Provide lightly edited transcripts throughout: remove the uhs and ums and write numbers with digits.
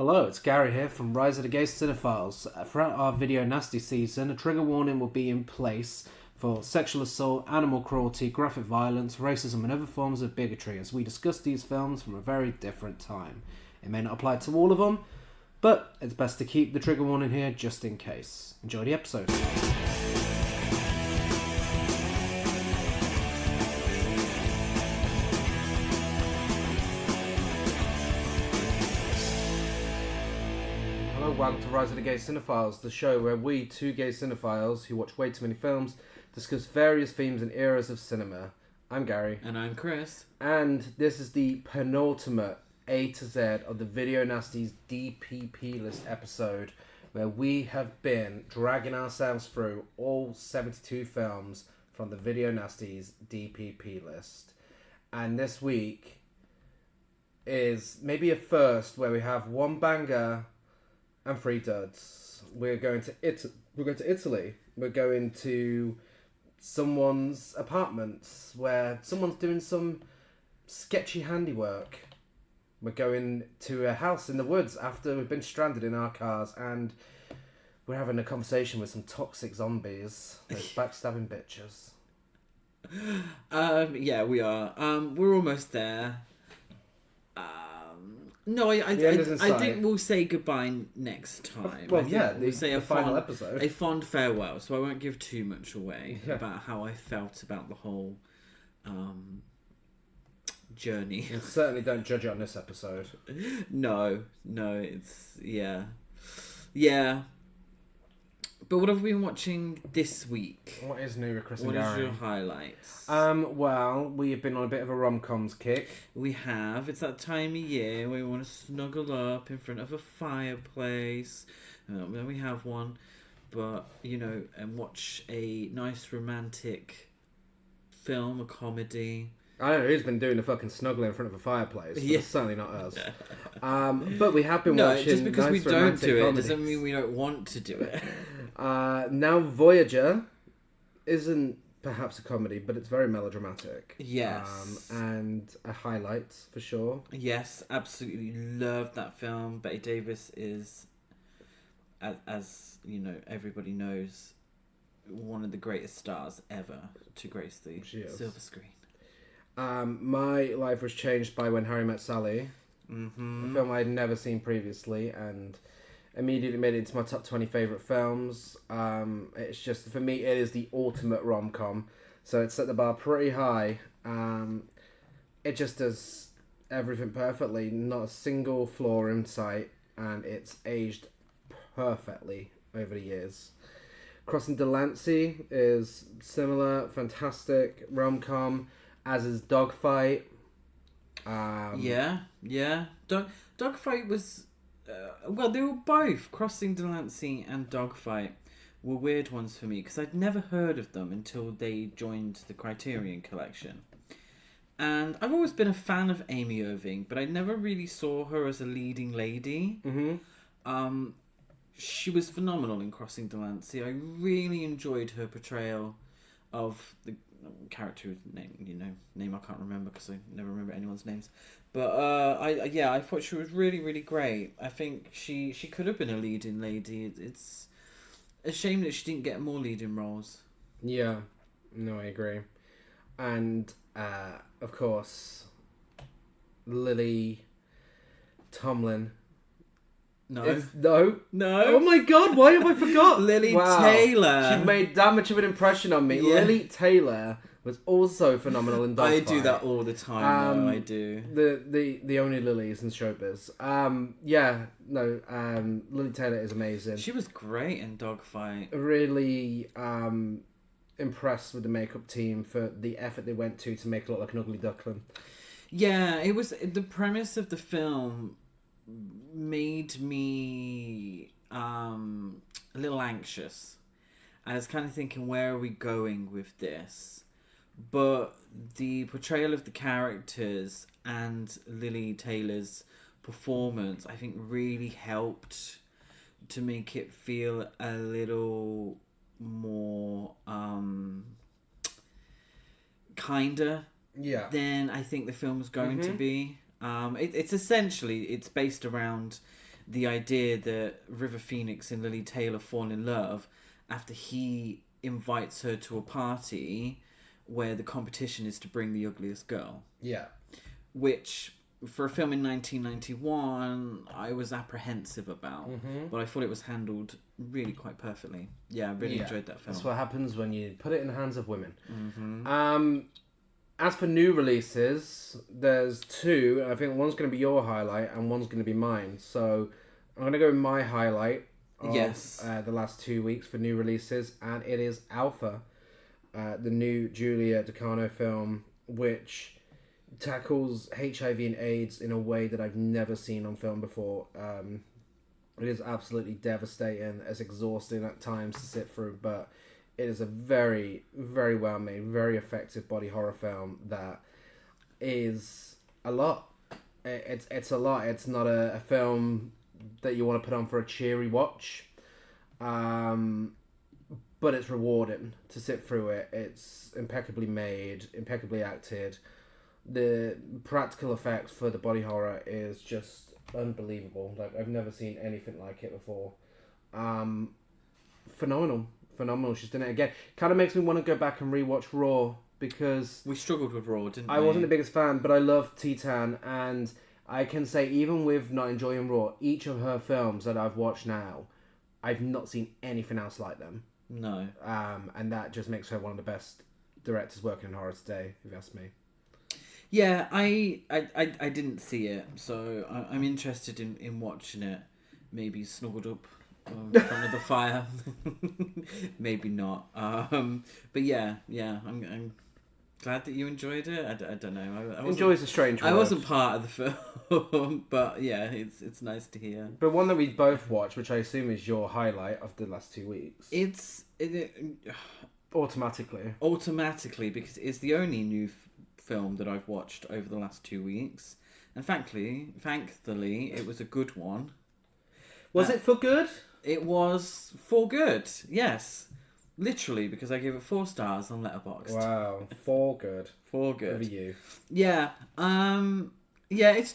Hello, it's Gary here from Rise of the Gay Cinephiles. Throughout our video nasty season, a trigger warning will be in place for sexual assault, animal cruelty, graphic violence, racism and other forms of bigotry as we discuss these films from a very different time. It may not apply to all of them, but it's best to keep the trigger warning here just in case. Enjoy the episode. Welcome to Rise of the Gay Cinephiles, the show where we, two gay cinephiles who watch way too many films, discuss various themes and eras of cinema. I'm Gary. And I'm Chris. And this is the penultimate A to Z of the Video Nasties DPP List episode, where we have been dragging ourselves through all 72 films from the Video Nasties DPP List. And this week is maybe a first where we have one banger and three duds. We're going to Italy. We're going to someone's apartment where someone's doing some sketchy handiwork. We're going to a house in the woods after we've been stranded in our cars, and we're having a conversation with some toxic zombies. Those backstabbing bitches. Yeah, we are. We're almost there. No, I think we'll say goodbye next time. Well, yeah, we'll say the final episode. A fond farewell, so I won't give too much away about how I felt about the whole journey. And certainly don't judge it on this episode. No, it's... Yeah. But what have we been watching this week? What is new with Chris and Gary? What is your highlights? Well, we have been on a bit of a rom-coms kick. We have. It's that time of year where we want to snuggle up in front of a fireplace. We have one. But, and watch a nice romantic film, a comedy. I don't know who's been doing the fucking snuggling in front of a fireplace. But it's certainly not us. But we have been watching just because nice we don't do it comedies. doesn't mean we don't want to do it. Now Voyager isn't perhaps a comedy, but it's very melodramatic. Yes. And a highlight for sure. Yes, absolutely love that film. Betty Davis is, as everybody knows, one of the greatest stars ever to grace the silver screen. My life was changed by When Harry Met Sally, mm-hmm. a film I had never seen previously, and immediately made it into my top 20 favourite films. It's just, for me, it is the ultimate rom-com, so it set the bar pretty high. It just does everything perfectly, not a single flaw in sight, and it's aged perfectly over the years. Crossing Delancey is similar, fantastic rom-com, as is Dogfight. Dogfight was... they were both. Crossing Delancey and Dogfight were weird ones for me because I'd never heard of them until they joined the Criterion Collection. And I've always been a fan of Amy Irving, but I never really saw her as a leading lady. Mm-hmm. She was phenomenal in Crossing Delancey. I really enjoyed her portrayal of the character whose name I can't remember because I never remember anyone's names. But I thought she was really, really great. I think she could have been a leading lady. It's a shame that she didn't get more leading roles. Yeah, no, I agree. And of course, Lily Tomlin. No. Oh my god, why have I forgot? Lily Taylor. She made that much of an impression on me. Yeah. Lily Taylor was also phenomenal in Dogfight. I do that all the time, I do. The only Lilies in showbiz. Lily Taylor is amazing. She was great in Dogfight. Really impressed with the makeup team for the effort they went to make it look like an ugly duckling. Yeah, it was... The premise of the film made me a little anxious. I was kind of thinking, where are we going with this? But the portrayal of the characters and Lily Taylor's performance, I think, really helped to make it feel a little more kinder than I think the film's going to be. It's essentially, it's based around the idea that River Phoenix and Lily Taylor fall in love after he invites her to a party where the competition is to bring the ugliest girl. Yeah. Which, for a film in 1991, I was apprehensive about. But I thought it was handled really quite perfectly. Yeah, I really enjoyed that film. That's what happens when you put it in the hands of women. As for new releases, there's two. I think one's going to be your highlight and one's going to be mine. So I'm going to go with my highlight of the last 2 weeks for new releases, and it is Alpha, the new Julia Ducano film, which tackles HIV and AIDS in a way that I've never seen on film before. It is absolutely devastating. It's exhausting at times to sit through, but it is a very, very well made, very effective body horror film that is a lot. It's a lot. It's not a film that you want to put on for a cheery watch, but it's rewarding to sit through it. It's impeccably made, impeccably acted. The practical effects for the body horror is just unbelievable. Like, I've never seen anything like it before. Phenomenal. She's done it again. Kind of makes me want to go back and rewatch Raw, because we struggled with Raw, didn't we? I wasn't the biggest fan, but I love Titan, and I can say, even with not enjoying Raw, each of her films that I've watched now, I've not seen anything else like them. No. And that just makes her one of the best directors working in horror today, if you ask me. Yeah, I didn't see it, so I'm interested in watching it. Maybe snuggled up in front of the fire. Maybe not. But yeah, I'm glad that you enjoyed it. I don't know. Enjoy is a strange word. I wasn't part of the film, but yeah, it's nice to hear. But one that we both watched, which I assume is your highlight of the last 2 weeks. Automatically, because it's the only new film that I've watched over the last 2 weeks, and thankfully, it was a good one. Was it for good? It was for good. Yes, literally, because I gave it 4 stars on Letterboxd. Wow, for good. For good. Over you. Yeah. Yeah, it's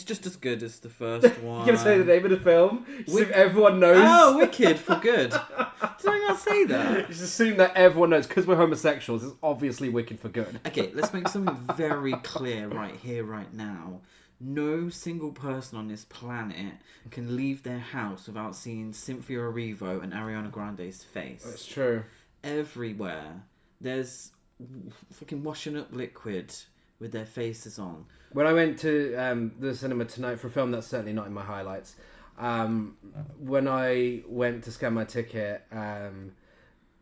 just as good as the first one. You gonna say the name of the film? So everyone knows. Oh, Wicked for good. Did I not say that? Just assume that everyone knows, because we're homosexuals. It's obviously Wicked for good. Okay, let's make something very clear right here, right now. No single person on this planet can leave their house without seeing Cynthia Erivo and Ariana Grande's face. That's true. Everywhere. There's fucking washing up liquid with their faces on. When I went to the cinema tonight for a film that's certainly not in my highlights, when I went to scan my ticket,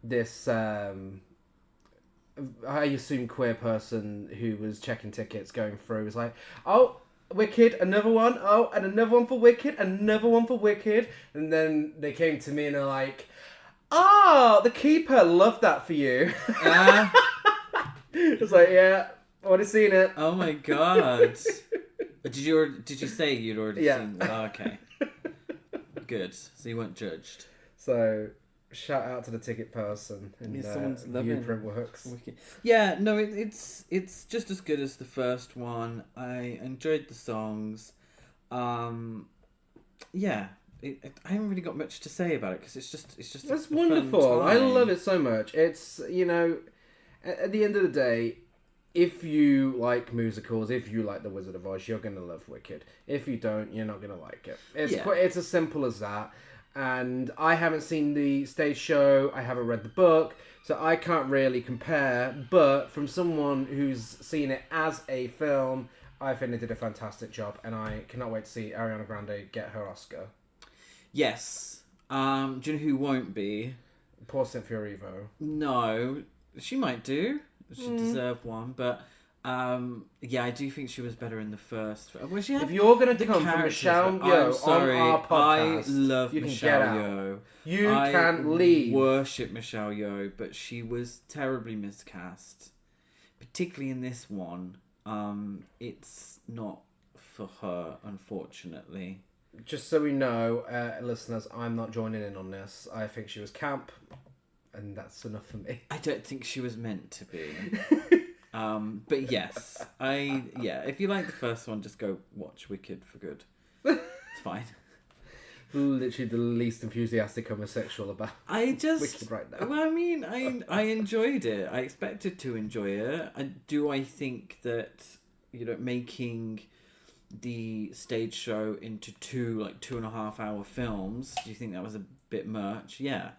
this I assume queer person who was checking tickets going through was like, "Oh, Wicked, another one. Oh, and another one for Wicked, another one for Wicked." And then they came to me and they're like, "Oh, the keeper, loved that for you." It's like, yeah, I would have seen it. Oh my god! Did you say you'd already seen it? Oh, okay. Good. So you weren't judged. So shout out to the ticket person in Viewprint Works. Wicked. Yeah, no, it's just as good as the first one. I enjoyed the songs. Yeah, I haven't really got much to say about it, because it's just. That's wonderful. I love it so much. It's, you know, at the end of the day, if you like musicals, if you like The Wizard of Oz, you're gonna love Wicked. If you don't, you're not gonna like it. It's as simple as that. And I haven't seen the stage show, I haven't read the book, so I can't really compare, but from someone who's seen it as a film, I think they did a fantastic job, and I cannot wait to see Ariana Grande get her Oscar. Yes. Do you know who won't be? Poor Cynthia Erivo. No, she might do. She deserved one, but yeah, I do think she was better in the first. If you're going to come from Michelle Yeoh on our podcast, I love Michelle Yeoh. You can leave. Worship Michelle Yeoh, but she was terribly miscast, particularly in this one. It's not for her, unfortunately. Just so we know, listeners, I'm not joining in on this. I think she was camp, and that's enough for me. I don't think she was meant to be. But yes, if you like the first one, just go watch Wicked for good. It's fine. literally the least enthusiastic homosexual about Wicked right now. Well, I mean, I enjoyed it. I expected to enjoy it. I think that, making the stage show into 2.5 hour films, do you think that was a bit much? Yeah.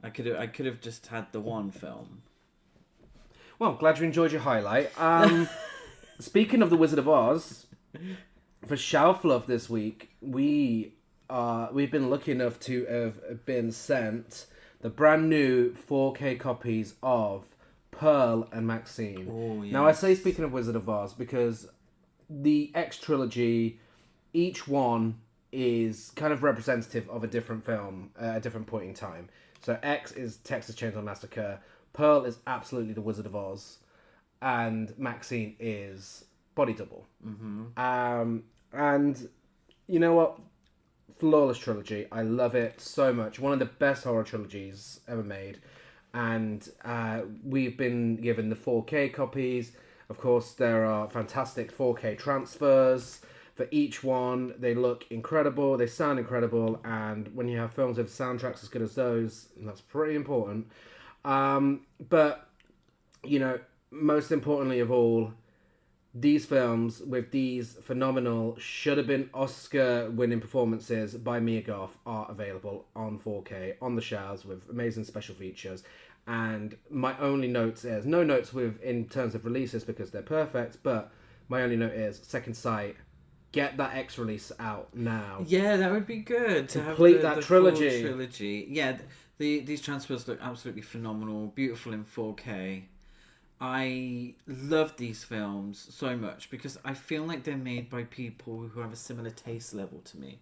I could have just had the one film. Well, glad you enjoyed your highlight. Speaking of the Wizard of Oz, for Shelf Love this week, we've been lucky enough to have been sent the brand new 4K copies of Pearl and Maxine. Oh, yes. Now, I say speaking of Wizard of Oz because the X trilogy, each one is kind of representative of a different film at a different point in time. So X is Texas Chainsaw Massacre, Pearl is absolutely the Wizard of Oz, and Maxine is Body Double. Mm-hmm. And you know what? Flawless trilogy. I love it so much. One of the best horror trilogies ever made. And we've been given the 4K copies. Of course, there are fantastic 4K transfers for each one. They look incredible. They sound incredible. And when you have films with soundtracks as good as those, that's pretty important. But, most importantly of all, these films with these phenomenal, should have been Oscar-winning performances by Mia Goth are available on 4K on the shelves with amazing special features. And my only note is, no notes in terms of releases because they're perfect, but my only note is, Second Sight, get that X release out now. Yeah, that would be good to complete have that trilogy. Full trilogy. Yeah, these transfers look absolutely phenomenal, beautiful in 4K. I love these films so much because I feel like they're made by people who have a similar taste level to me.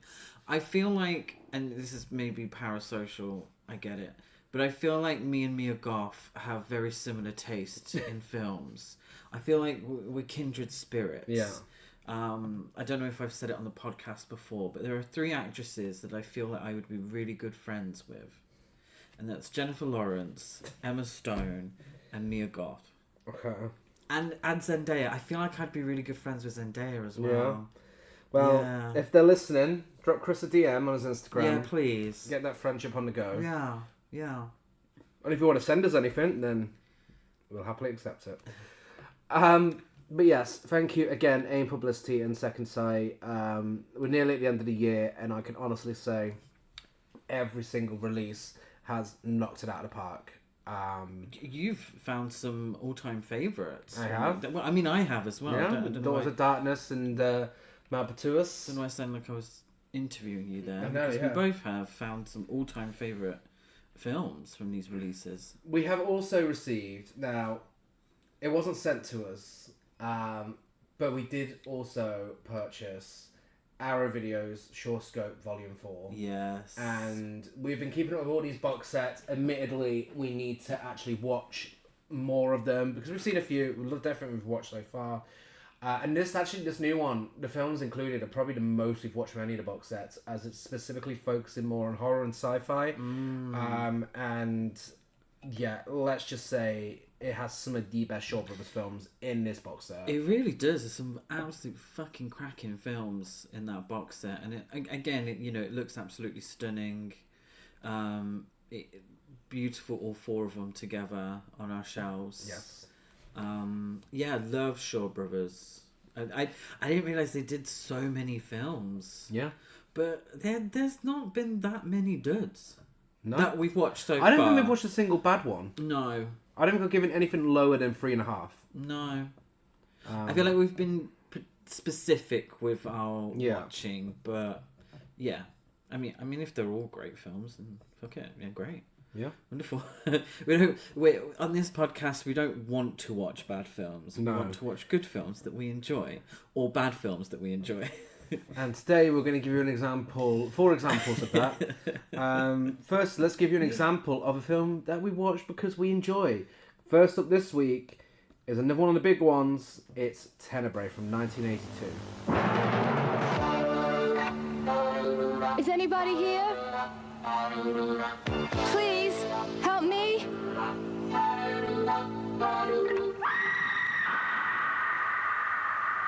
I feel like, and this is maybe parasocial, I get it, but I feel like me and Mia Goth have very similar tastes in films. I feel like we're kindred spirits. Yeah. I don't know if I've said it on the podcast before, but there are 3 actresses that I feel like I would be really good friends with. And that's Jennifer Lawrence, Emma Stone, and Mia Goth. Okay. And Zendaya. I feel like I'd be really good friends with Zendaya as well. Yeah. Well, if they're listening, drop Chris a DM on his Instagram. Yeah, please. Get that friendship on the go. Yeah. And if you want to send us anything, then we'll happily accept it. But yes, thank you again, AIM Publicity and Second Sight. We're nearly at the end of the year, and I can honestly say every single release has knocked it out of the park. You've found some all-time favourites. I have. Well, I mean, I have as well. Yeah, I don't Daughters of Darkness and Malpatuous. Don't know why I sound like I was interviewing you there. I know, because yeah. we both have found some all-time favourite films from these releases. We have also received, now, it wasn't sent to us, but we did also purchase Arrow Video's Shore Scope Volume 4. Yes. And we've been keeping up with all these box sets. Admittedly, we need to actually watch more of them because we've seen a few. Definitely we've watched so far. And this new one, the films included, are probably the most we've watched from any of the box sets, as it's specifically focusing more on horror and sci-fi. And yeah, let's just say it has some of the best Shaw Brothers films in this box set. It really does. There's some absolute fucking cracking films in that box set, and it looks absolutely stunning. Beautiful, all 4 of them together on our shelves. Yes. Love Shaw Brothers. I didn't realize they did so many films. Yeah. But there's not been that many duds No. that we've watched so far. I don't think we've watched a single bad one. No. I don't think I've given anything lower than 3.5. No. I feel like we've been specific with our watching, but yeah. I mean, if they're all great films, then fuck it. Yeah, great. Yeah. Wonderful. we on this podcast, we don't want to watch bad films. We want to watch good films that we enjoy, or bad films that we enjoy. And today we're going to give you 4 examples of that. First, let's give you an example of a film that we watched because we enjoy. First up this week is another one of the big ones. It's Tenebrae from 1982. Is anybody here? Please, help me.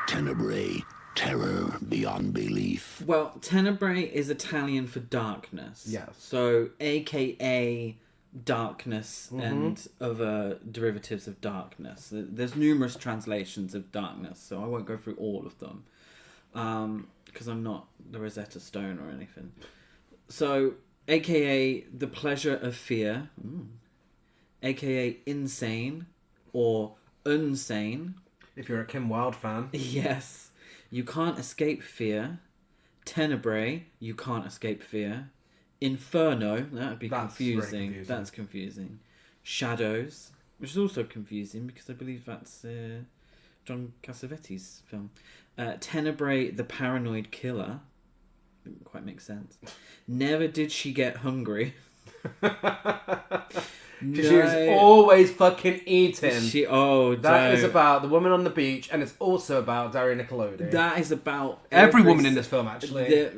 Tenebrae. terror beyond belief. Well, Tenebrae is Italian for darkness. Yes. So, AKA darkness and other derivatives of darkness. There's numerous translations of darkness, so I won't go through all of them. Because I'm not the Rosetta Stone or anything. So, AKA the pleasure of fear. AKA insane or unsane. If you're a Kim Wilde fan. Yes. You can't escape fear. Tenebrae, you can't escape fear. Inferno, that would be confusing. That's confusing. Shadows, which is also confusing because I believe that's John Cassavetes' film. Tenebrae, the paranoid killer. Didn't quite make sense. Never did she get hungry. Because she was always fucking eating. That is don't. about the woman on the beach, and it's also about Dario Niccolodi. That is about every woman in this film, actually.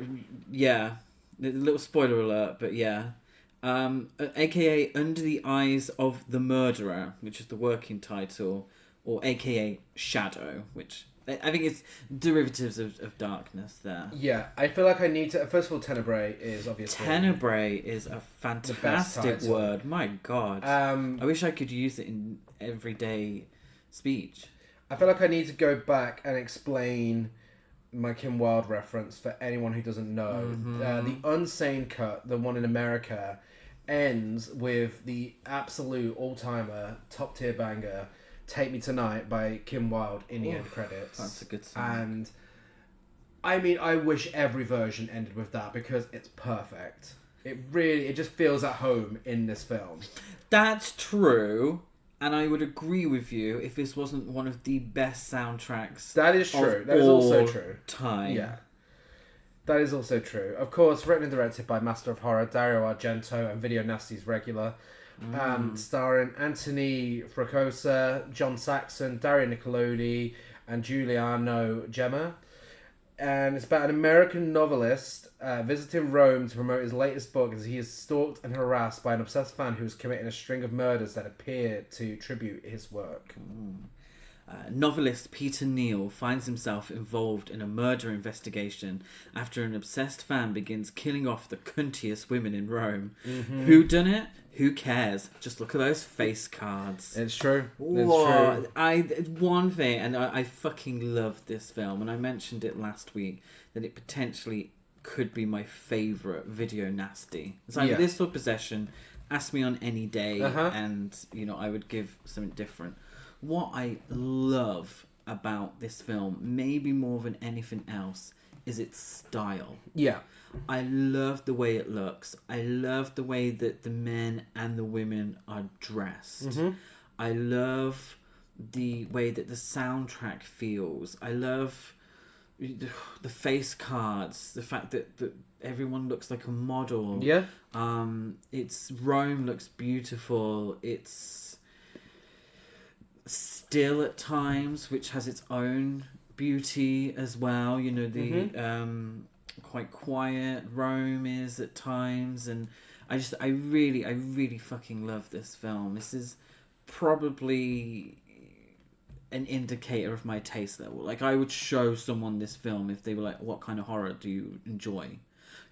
The little spoiler alert, but yeah. AKA Under the Eyes of the Murderer, which is the working title, or AKA Shadow, which I think it's derivatives of darkness there. Yeah, I feel like I need to... First of all, Tenebrae is obviously... Tenebrae is a fantastic word. My God. I wish I could use it in everyday speech. I feel like I need to go back and explain my Kim Wilde reference for anyone who doesn't know. The Unsane cut, the one in America, ends with the absolute all-timer, top-tier banger... Take Me Tonight by Kim Wilde in the end credits. That's a good song. And I mean, I wish every version ended with that because it's perfect. It just feels at home in this film. That's true. And I would agree with you if this wasn't one of the best soundtracks. That is true. That is also true. Time. Yeah. That is also true. Of course, written and directed by Master of Horror Dario Argento and Video Nasties regular. Starring Anthony Fracosa, John Saxon, Dario Niccolodi, and Giuliano Gemma. And it's about an American novelist visiting Rome to promote his latest book as he is stalked and harassed by an obsessed fan who is committing a string of murders that appear to tribute his work. Novelist Peter Neal finds himself involved in a murder investigation after an obsessed fan begins killing off the cuntiest women in Rome. Who done it? Who cares? Just look at those face cards. It's true. Whoa. One thing, and I fucking love this film, and I mentioned it last week, that it potentially could be my favourite video nasty. It's like this or Possession. Ask me on any day, and I would give something different. What I love about this film, maybe more than anything else, is its style. Yeah. I love the way it looks. I love the way that the men and the women are dressed. I love the way that the soundtrack feels. I love the face cards. The fact that everyone looks like a model. Yeah. It's Rome looks beautiful. It's still at times, which has its own beauty as well. Quite quiet Rome is at times, and I really fucking love this film. This is probably an indicator of my taste level. Like, I would show someone this film if they were like, what kind of horror do you enjoy?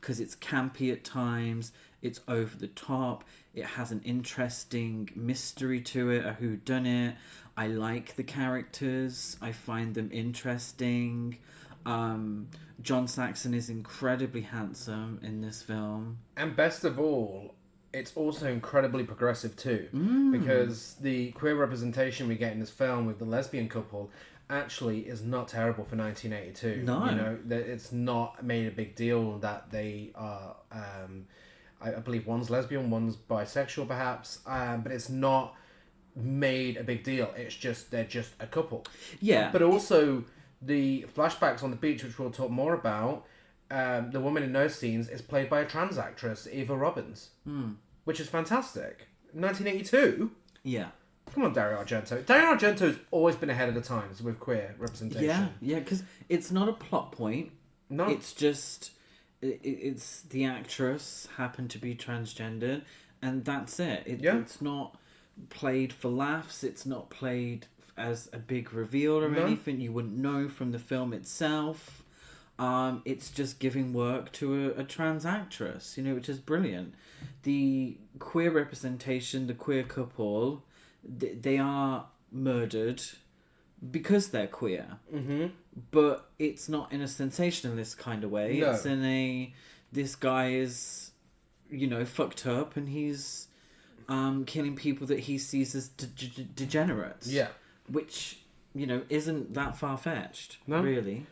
Because it's campy at times, it's over the top, it has an interesting mystery to it, a whodunit. I like the characters, I find them interesting. John Saxon is incredibly handsome in this film. And best of all, it's also incredibly progressive too. Because the queer representation we get in this film with the lesbian couple actually is not terrible for 1982. No. It's not made a big deal that they are... I believe one's lesbian, one's bisexual perhaps. But it's not made a big deal. It's just... They're just a couple. Yeah. But also... The flashbacks on the beach, which we'll talk more about, the woman in those scenes is played by a trans actress, Eva Robbins, which is fantastic. 1982? Yeah. Come on, Dario Argento. Dario Argento's always been ahead of the times with queer representation. Yeah, because it's not a plot point. No. It's just... It's the actress happened to be transgendered, and that's it. It's not played for laughs. It's not played... as a big reveal or anything. You wouldn't know from the film itself. It's just giving work to a trans actress, which is brilliant. The queer representation, the queer couple, they are murdered because they're queer. Mm-hmm. But it's not in a sensationalist kind of way. No. It's in a, this guy is, fucked up and he's killing people that he sees as degenerates. Yeah. Which, isn't that far-fetched, No. really.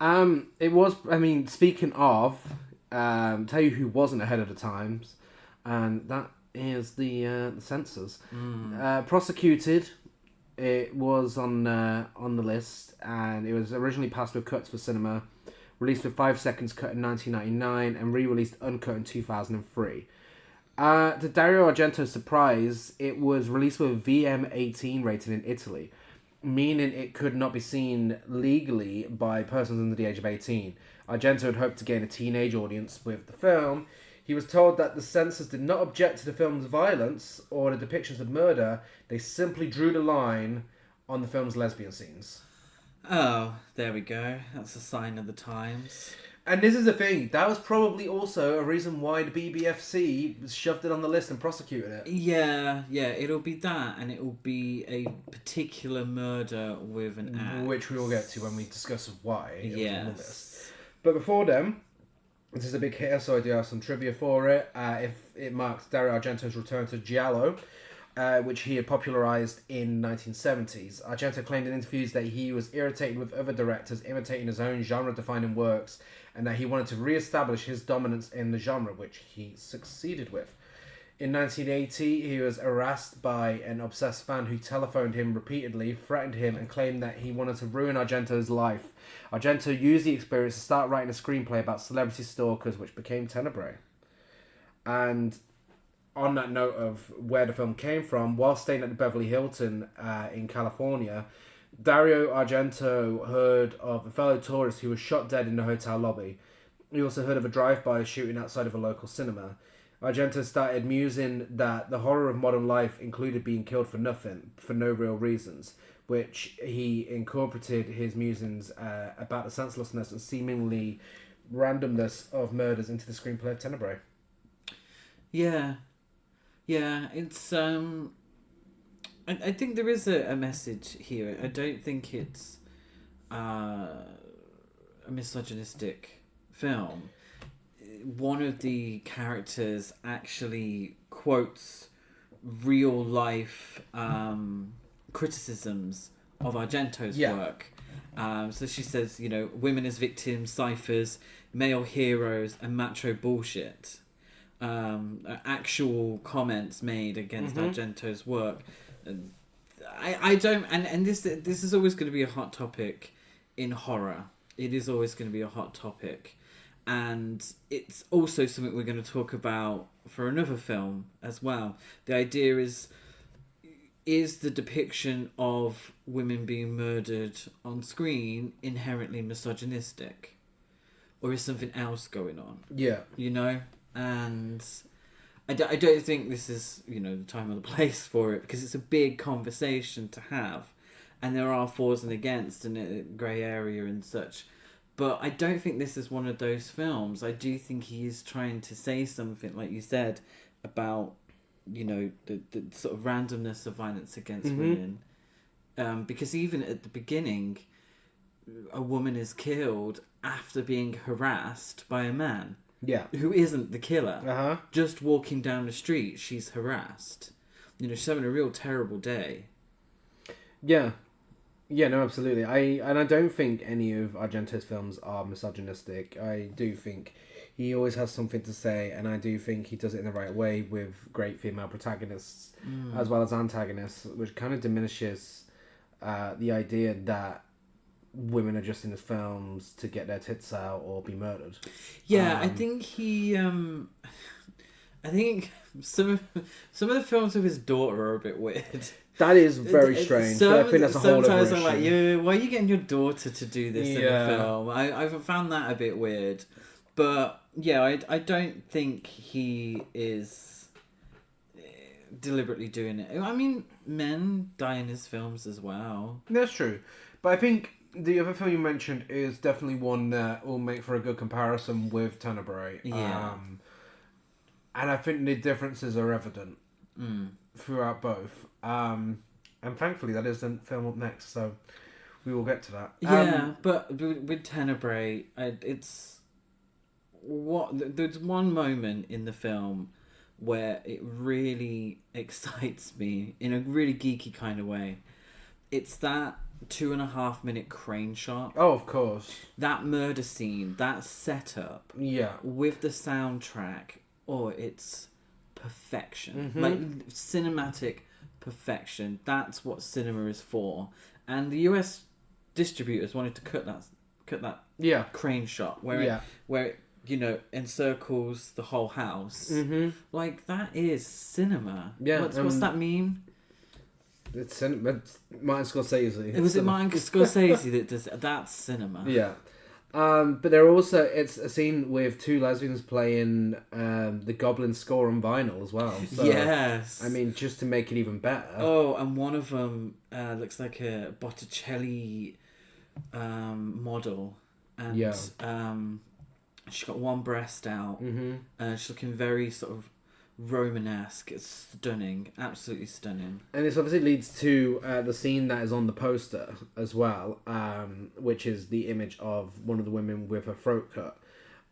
It was, speaking of, tell you who wasn't ahead of the times, and that is the censors. Prosecuted, it was on the list, and it was originally passed with cuts for cinema, released with 5 seconds cut in 1999, and re-released uncut in 2003. To Dario Argento's surprise, it was released with VM18 rated in Italy, meaning it could not be seen legally by persons under the age of 18. Argento had hoped to gain a teenage audience with the film. He was told that the censors did not object to the film's violence or the depictions of murder. They simply drew the line on the film's lesbian scenes. Oh, there we go. That's a sign of the times. And this is the thing. That was probably also a reason why the BBFC shoved it on the list and prosecuted it. Yeah, it'll be that, and it will be a particular murder with an axe. Which we will get to when we discuss why it was on the list. Yes. But before then, this is a big hitter, so I do have some trivia for it. If it marks Dario Argento's return to Giallo, which he had popularised in 1970s. Argento claimed in interviews that he was irritated with other directors imitating his own genre-defining works, and that he wanted to re-establish his dominance in the genre, which he succeeded with. In 1980, he was harassed by an obsessed fan who telephoned him repeatedly, threatened him, and claimed that he wanted to ruin Argento's life. Argento used the experience to start writing a screenplay about celebrity stalkers, which became Tenebrae. And on that note of where the film came from, while staying at the Beverly Hilton in California, Dario Argento heard of a fellow tourist who was shot dead in the hotel lobby. He also heard of a drive-by shooting outside of a local cinema. Argento started musing that the horror of modern life included being killed for nothing, for no real reasons, which he incorporated his musings about the senselessness and seemingly randomness of murders into the screenplay of Tenebrae. Yeah, it's I think there is a message here. I don't think it's a misogynistic film. One of the characters actually quotes real life criticisms of Argento's work. So she says, women as victims, ciphers, male heroes, and macho bullshit. Actual comments made against Argento's work. I don't, and this is always going to be a hot topic in horror. It is always going to be a hot topic, and it's also something we're going to talk about for another film as well. The idea is the depiction of women being murdered on screen inherently misogynistic, or is something else going on? Yeah, and I don't think this is, the time or the place for it, because it's a big conversation to have, and there are fors and against and a grey area and such. But I don't think this is one of those films. I do think he is trying to say something, like you said, about, the sort of randomness of violence against women. Because even at the beginning, a woman is killed after being harassed by a man. Yeah. Who isn't the killer. Uh-huh. Just walking down the street, she's harassed. She's having a real terrible day. Yeah. Yeah, no, absolutely. I don't think any of Argento's films are misogynistic. I do think he always has something to say, and I do think he does it in the right way with great female protagonists as well as antagonists, which kind of diminishes the idea that women are just in his films to get their tits out or be murdered. Yeah, I think he. I think some of the films with his daughter are a bit weird. That is very strange. I think that's a whole other issue. Sometimes I'm like, yeah, why are you getting your daughter to do this in a film? I've found that a bit weird. But yeah, I don't think he is deliberately doing it. I mean, men die in his films as well. That's true. But I think The other film you mentioned is definitely one that will make for a good comparison with Tenebrae. Yeah. And I think the differences are evident throughout both. And thankfully, that is the film up next, so we will get to that. Yeah, but with Tenebrae, there's one moment in the film where it really excites me in a really geeky kind of way. It's that 2.5 minute crane shot. Oh, of course. That murder scene, that setup, Yeah. with the soundtrack. Oh, it's perfection. Mm-hmm. Like cinematic perfection. That's what cinema is for. And the US distributors wanted to cut that Yeah. crane shot where it encircles the whole house. Mm-hmm. Like, that is cinema. Yeah, What's that mean? It's Martin Scorsese. Was it Martin Scorsese that does that's cinema? Yeah. But there also, it's a scene with two lesbians playing the Goblin score on vinyl as well. So, yes. I mean, just to make it even better. Oh, and one of them looks like a Botticelli model. And Yeah. she's got one breast out. Mm-hmm. She's looking very sort of Romanesque. It's stunning. Absolutely stunning. And this obviously leads to the scene that is on the poster as well, which is the image of one of the women with her throat cut.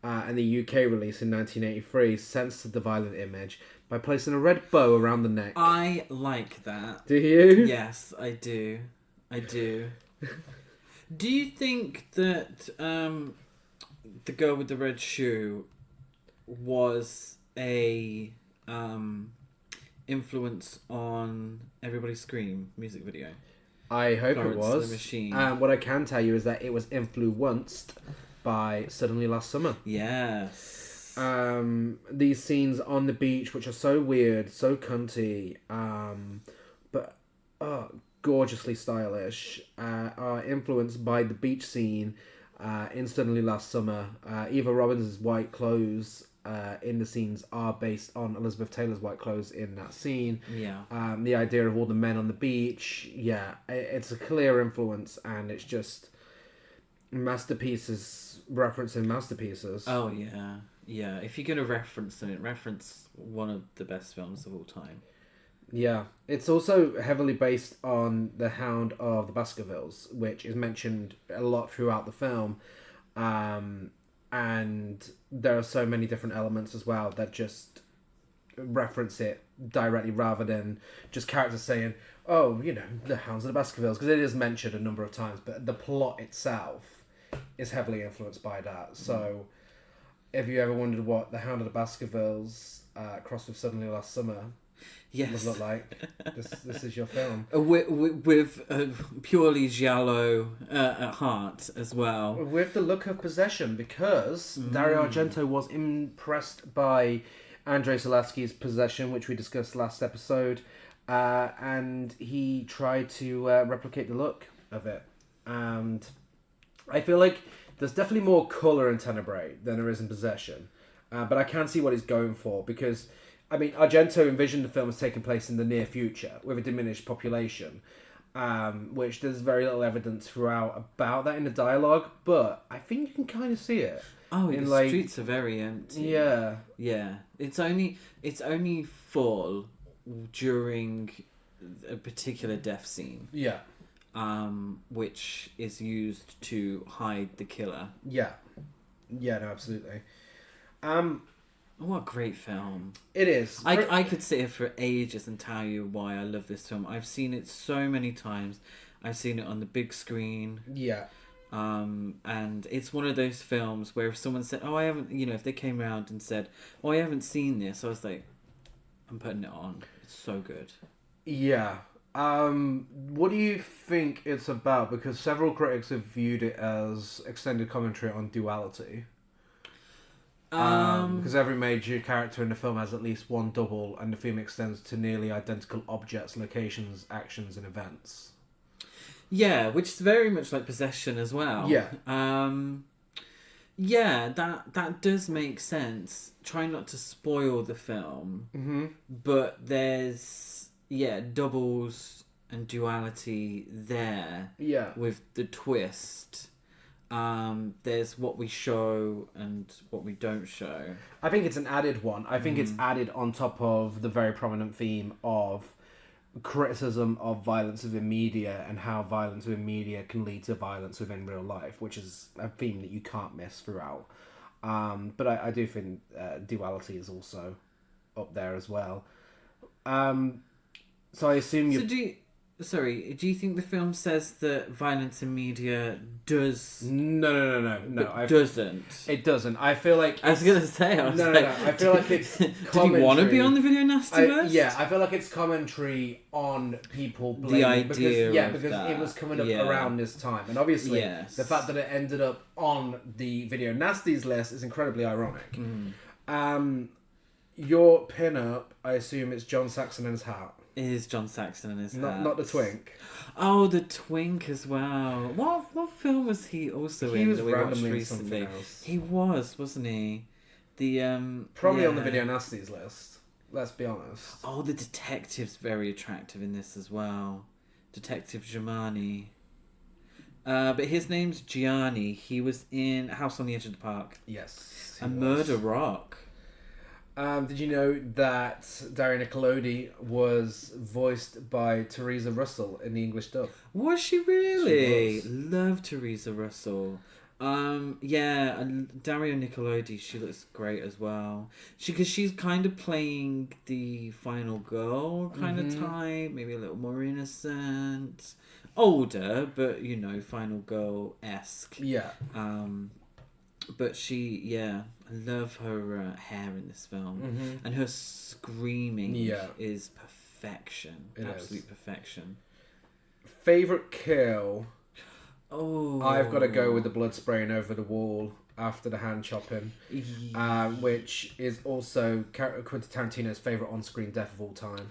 And the UK release in 1983 censored the violent image by placing a red bow around the neck. I like that. Do you? Yes, I do. Do you think that the girl with the red shoe was a influence on Everybody Scream music video? I hope Florence it was. the Machine. What I can tell you is that it was influenced by Suddenly Last Summer. Yes. These scenes on the beach, which are so weird, so cunty, but gorgeously stylish, are influenced by the beach scene in Suddenly Last Summer. Eva Robbins' white clothes in the scenes are based on Elizabeth Taylor's white clothes in that scene. Yeah. The idea of all the men on the beach, it's a clear influence, and it's just masterpieces referencing masterpieces. Oh, yeah. Yeah. If you're going to reference it, reference one of the best films of all time. Yeah. It's also heavily based on The Hound of the Baskervilles, which is mentioned a lot throughout the film. And there are so many different elements as well that just reference it directly rather than just characters saying, oh, the Hounds of the Baskervilles, because it is mentioned a number of times, but the plot itself is heavily influenced by that. So if you ever wondered what the Hound of the Baskervilles crossed with Suddenly Last Summer would look like, this is your film. With purely Giallo at heart as well. With the look of possession, because Dario Argento was impressed by Andrei Zalewski's Possession, which we discussed last episode, and he tried to replicate the look of it. And I feel like there's definitely more colour in Tenebrae than there is in Possession, but I can see what he's going for, because I mean, Argento envisioned the film as taking place in the near future with a diminished population, which there's very little evidence throughout about that in the dialogue, but I think you can kind of see it. Oh, the streets are very empty. Yeah. Yeah. It's only full during a particular death scene. Yeah. Which is used to hide the killer. Yeah. Yeah, no, absolutely. What a great film. It is. I could sit here for ages and tell you why I love this film. I've seen it so many times. I've seen it on the big screen. Yeah. And it's one of those films where if someone said, oh, I haven't, if they came around and said, oh, I haven't seen this, I was like, I'm putting it on. It's so good. Yeah. What do you think it's about? Because several critics have viewed it as extended commentary on duality. Because every major character in the film has at least one double, and the theme extends to nearly identical objects, locations, actions, and events. Yeah, which is very much like Possession as well. Yeah. Yeah, that does make sense. Try not to spoil the film, but there's doubles and duality there. Yeah. With the twist. There's what we show and what we don't show. I think it's an added one. I think it's added on top of the very prominent theme of criticism of violence within media and how violence within media can lead to violence within real life, which is a theme that you can't miss throughout. But I do think duality is also up there as well. So I assume you... So do you think the film says that violence in media does... No. Doesn't. It doesn't. I feel like... I was going to say... No. I feel like it's Did you want to be on the Video Nasty List? Yeah, I feel like it's commentary on people blaming... The idea because that. it was coming up around this time. And obviously, Yes. the fact that it ended up on the Video Nasties list is incredibly ironic. Your pin-up, I assume it's John Saxon and his hat. It is John Saxon and his hat. Not the twink. Oh, the twink as well. What film was he also in that we watched recently? He was, wasn't he? Probably on the Video Nasties list. Let's be honest. Oh, the detective's very attractive in this as well. Detective Giovanni. But his name's Gianni. He was in House on the Edge of the Park. Yes. And Murder Rock. Did you know that Dario Niccolodi was voiced by Teresa Russell in the English dub? Was she really? She was. Love Teresa Russell. Yeah, and Dario Niccolodi, she looks great as well. Because she's kind of playing the final girl kind of type, maybe a little more innocent, older, but final girl-esque. Yeah. But I love her hair in this film, and her screaming is perfection. Absolute perfection. Favorite kill. Oh, I've got to go with the blood spraying over the wall after the hand chopping, which is also Quentin Tarantino's favorite on-screen death of all time.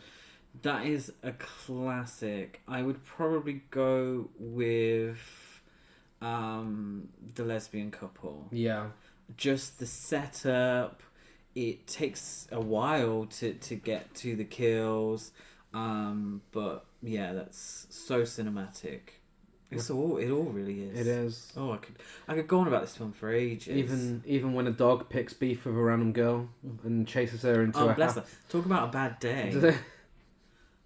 That is a classic. I would probably go with the lesbian couple. Yeah. Just the setup. It takes a while to get to the kills, but yeah, that's so cinematic. It all really is. It is. Oh, I could go on about this film for ages. Even when a dog picks beef with a random girl and chases her into a bless house. her. Talk about a bad day.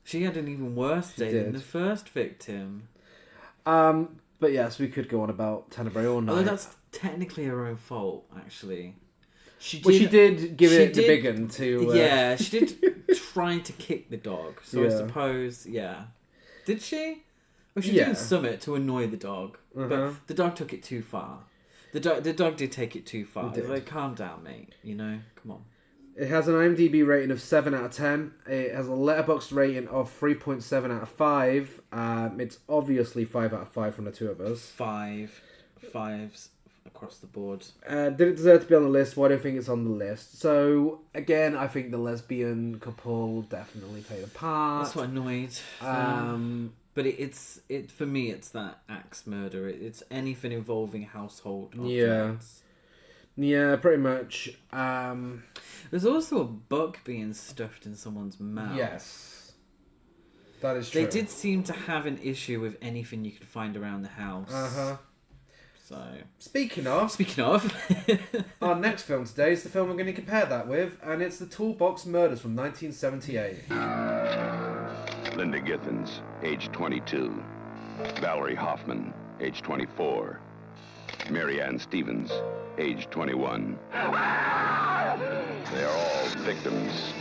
She had an even worse day than the first victim. But yes, we could go on about Tenebrae all night. Although that's technically her own fault, actually. She did give it the big one to... Yeah, she did try to kick the dog. So I suppose, Did she? Well, she did something to annoy the dog. But the dog took it too far. The dog did take it too far. It was like, calm down, mate. Come on. It has an IMDb rating of 7 out of 10. It has a Letterboxd rating of 3.7 out of 5. It's obviously 5 out of 5 from the two of us. Fives across the board. Did it deserve to be on the list? Why do I think it's on the list? So, again, I think the lesbian couple definitely played a part. That's what annoyed. But it's for me, it's that axe murder. It's anything involving household objects. Yeah, pretty much. There's also a bug being stuffed in someone's mouth. Yes. That is true. They did seem to have an issue with anything you could find around the house. So... Speaking of... our next film today is the film we're going to compare that with, and it's the Toolbox Murders from 1978. Linda Githens, age 22. Valerie Hoffman, age 24. Mary Ann Stevens, age 21. They are all victims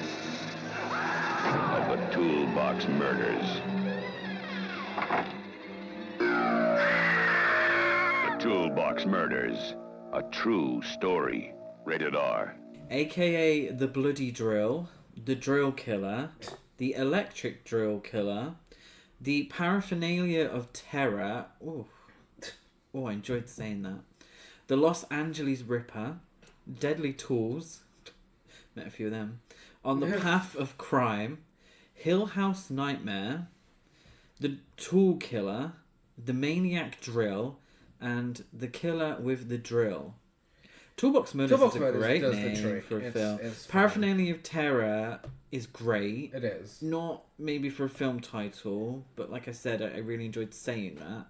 of the Toolbox Murders. The Toolbox Murders, a true story. Rated R. AKA the Bloody Drill, the Drill Killer, the Electric Drill Killer, the Paraphernalia of Terror. Oh, I enjoyed saying that. The Los Angeles Ripper, Deadly Tools, met a few of them, On the Path of Crime, Hill House Nightmare, The Tool Killer, The Maniac Drill, and The Killer with the Drill. Toolbox Murders is a great name for a film. Paraphernalia of Terror is great. It is. Not maybe for a film title, but like I said, I really enjoyed saying that.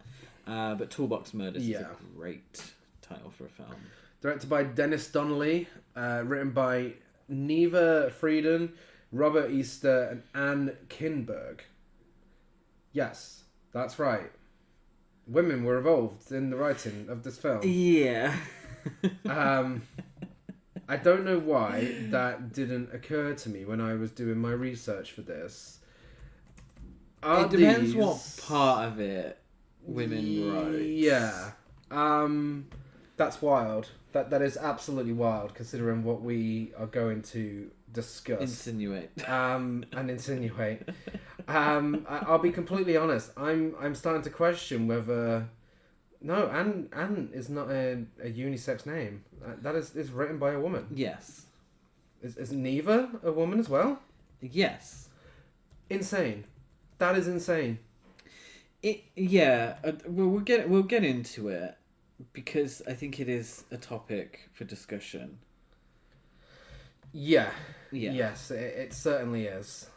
But Toolbox Murders is a great title for a film. Directed by Dennis Donnelly, written by Neva Frieden, Robert Easter, and Anne Kinberg. Yes, that's right. Women were involved in the writing of this film. Yeah. I don't know why that didn't occur to me when I was doing my research for this. It depends what part of it women wrote. Yeah. That's wild. That is absolutely wild, considering what we are going to discuss. Insinuate. And insinuate. I'll be completely honest. I'm starting to question whether... No, Anne is not a unisex name. That is written by a woman. Yes. Is Neva a woman as well? Yes. Insane. That is insane. We'll get into it because I think it is a topic for discussion. Yeah. Yes, it certainly is.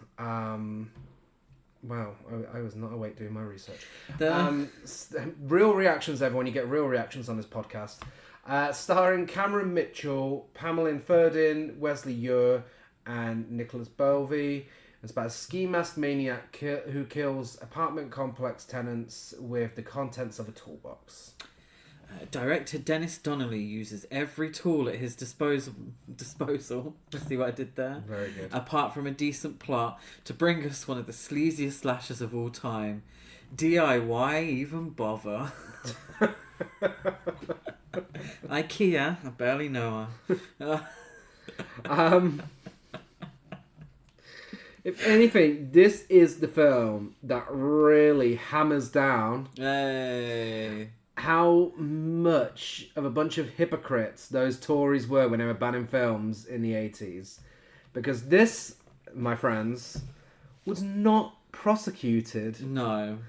Wow, I was not awake doing my research. Real reactions, everyone. You get real reactions on this podcast. Starring Cameron Mitchell, Pamela Ferdin, Wesley Ure, and Nicholas Bovey. It's about a ski-masked maniac who kills apartment complex tenants with the contents of a toolbox. Director Dennis Donnelly uses every tool at his disposal. See what I did there? Very good. Apart from a decent plot to bring us one of the sleaziest slashers of all time. DIY even bother. IKEA, I barely know her. If anything, this is the film that really hammers down how much of a bunch of hypocrites those Tories were when they were banning films in the 80s. Because this, my friends, was not prosecuted. No.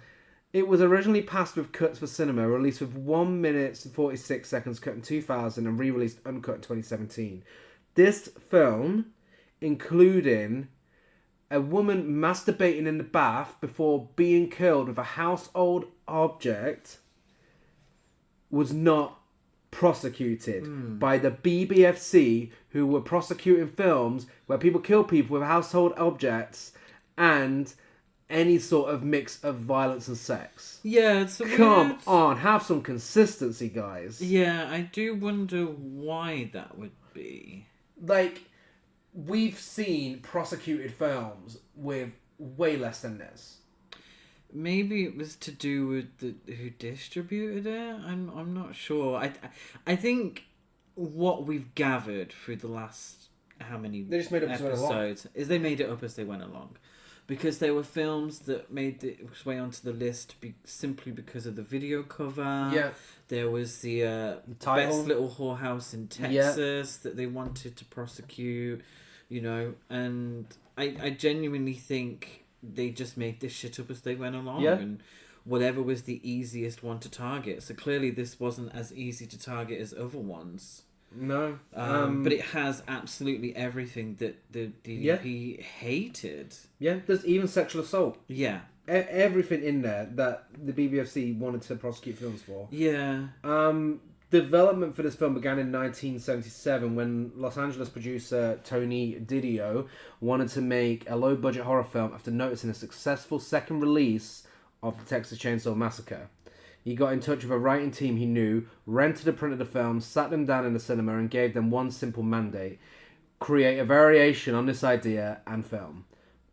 It was originally passed with cuts for cinema, released with 1 minute and 46 seconds cut in 2000 and re-released uncut in 2017. This film, including a woman masturbating in the bath before being killed with a household object, was not prosecuted by the BBFC, who were prosecuting films where people kill people with household objects and any sort of mix of violence and sex. Yeah, it's Come on, have some consistency, guys. Yeah, I do wonder why that would be. Like, we've seen prosecuted films with way less than this. Maybe it was to do with who distributed it. I'm not sure. I think what we've gathered through the last how many they just made it episodes is they made it up as they went along, because there were films that made its way onto the list simply because of the video cover. Yeah, there was the title. Best Little Whorehouse in Texas that they wanted to prosecute, and I genuinely think they just made this shit up as they went along, and whatever was the easiest one to target. So clearly this wasn't as easy to target as other ones. No. But it has absolutely everything that the DDP hated. Yeah, there's even sexual assault. Yeah. Everything in there that the BBFC wanted to prosecute films for. Yeah. Development for this film began in 1977 when Los Angeles producer Tony Didio wanted to make a low-budget horror film after noticing a successful second release of the Texas Chainsaw Massacre. He got in touch with a writing team he knew, rented a print of the film, sat them down in the cinema and gave them one simple mandate: create a variation on this idea and film.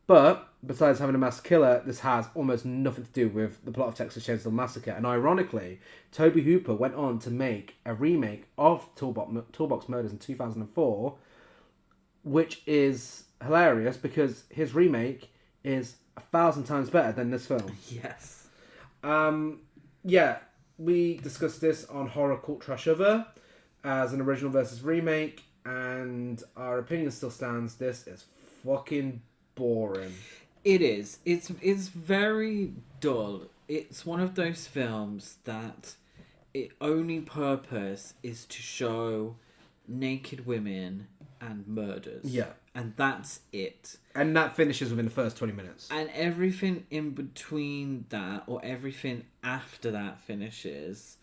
But, besides having a mass killer, this has almost nothing to do with the plot of Texas Chainsaw Massacre. And ironically, Tobe Hooper went on to make a remake of Toolbox Murders in 2004, which is hilarious because his remake is 1,000 times better than this film. Yes. Yeah, we discussed this on Horror Cult Trash Other as an original versus remake, and our opinion still stands. This is fucking boring. It is. It's very dull. It's one of those films that its only purpose is to show naked women and murders. Yeah. And that's it. And that finishes within the first 20 minutes. And everything in between that, or everything after that finishes,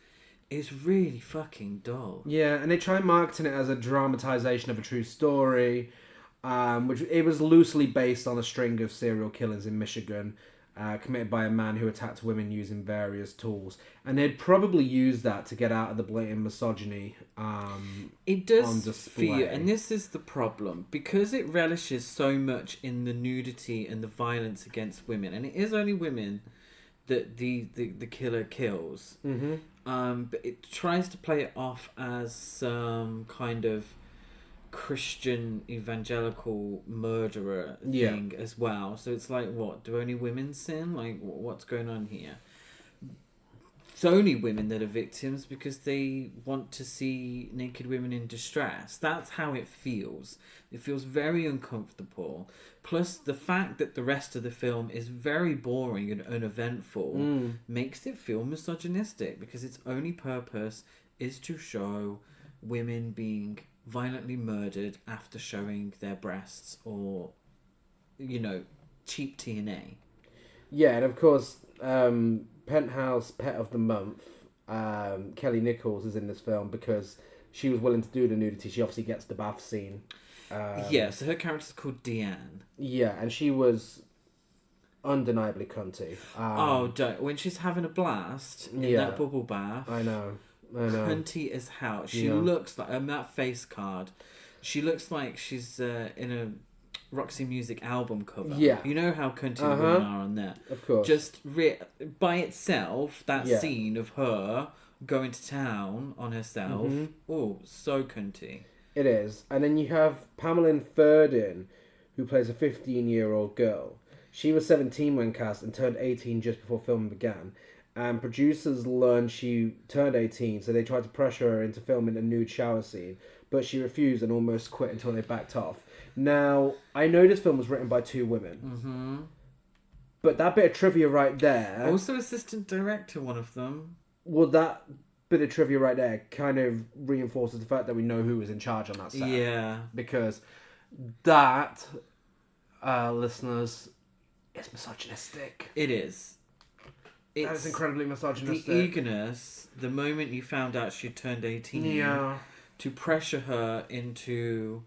is really fucking dull. Yeah, and they try marketing it as a dramatization of a true story, which it was loosely based on a string of serial killings in Michigan, committed by a man who attacked women using various tools. And they'd probably use that to get out of the blatant misogyny it does on display. feel, and this is the problem, because it relishes so much in the nudity and the violence against women, and it is only women that the killer kills. Mm-hmm. But it tries to play it off as some kind of Christian evangelical murderer thing as well. So it's like, what, do only women sin? Like, what's going on here? It's only women that are victims because they want to see naked women in distress. That's how it feels. It feels very uncomfortable. Plus, the fact that the rest of the film is very boring and uneventful makes it feel misogynistic, because its only purpose is to show women being violently murdered after showing their breasts or, cheap TNA. Yeah, and of course, Penthouse Pet of the Month, Kelly Nichols is in this film because she was willing to do the nudity. She obviously gets the bath scene. So her character's called Deanne. Yeah, and she was undeniably cunty. When she's having a blast in that bubble bath. I know. Cunty as hell. She looks like, that face card, she looks like she's in a Roxy Music album cover. Yeah. You know how cunty women are on there. Of course. Just by itself, that scene of her going to town on herself, so cunty. It is. And then you have Pamela Ferdin, who plays a 15-year-old girl. She was 17 when cast and turned 18 just before filming began. And producers learned she turned 18, so they tried to pressure her into filming a nude shower scene. But she refused and almost quit until they backed off. Now, I know this film was written by two women. Mm-hmm. But that bit of trivia right there... Also assistant director, one of them. Well, that bit of trivia right there kind of reinforces the fact that we know who was in charge on that set. Yeah. Because that, listeners, is misogynistic. It is. That is incredibly misogynistic. The eagerness, the moment you found out she turned 18, to pressure her into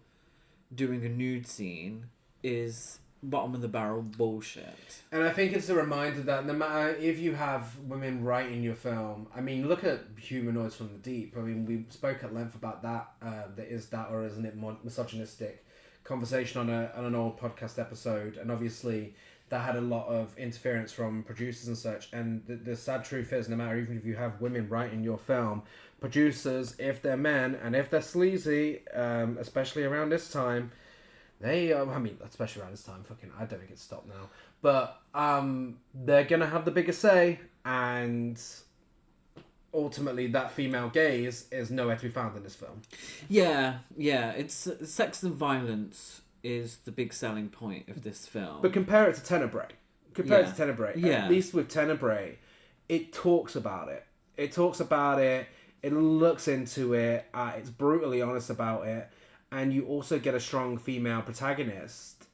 doing a nude scene is bottom of the barrel bullshit. And I think it's a reminder that no matter if you have women writing your film, I mean, look at Humanoids from the Deep. I mean, we spoke at length about that. That is that or isn't it misogynistic conversation on an old podcast episode, and obviously that had a lot of interference from producers and such. And the sad truth is, no matter even if you have women writing your film, producers, if they're men and if they're sleazy, especially around this time, especially around this time, I don't think it's stopped now. But they're gonna have the bigger say, and ultimately that female gaze is nowhere to be found in this film. Yeah, it's sex and violence is the big selling point of this film. But compare it to Tenebrae. Yeah. At least with Tenebrae, it talks about it. It looks into it. It's brutally honest about it. And you also get a strong female protagonist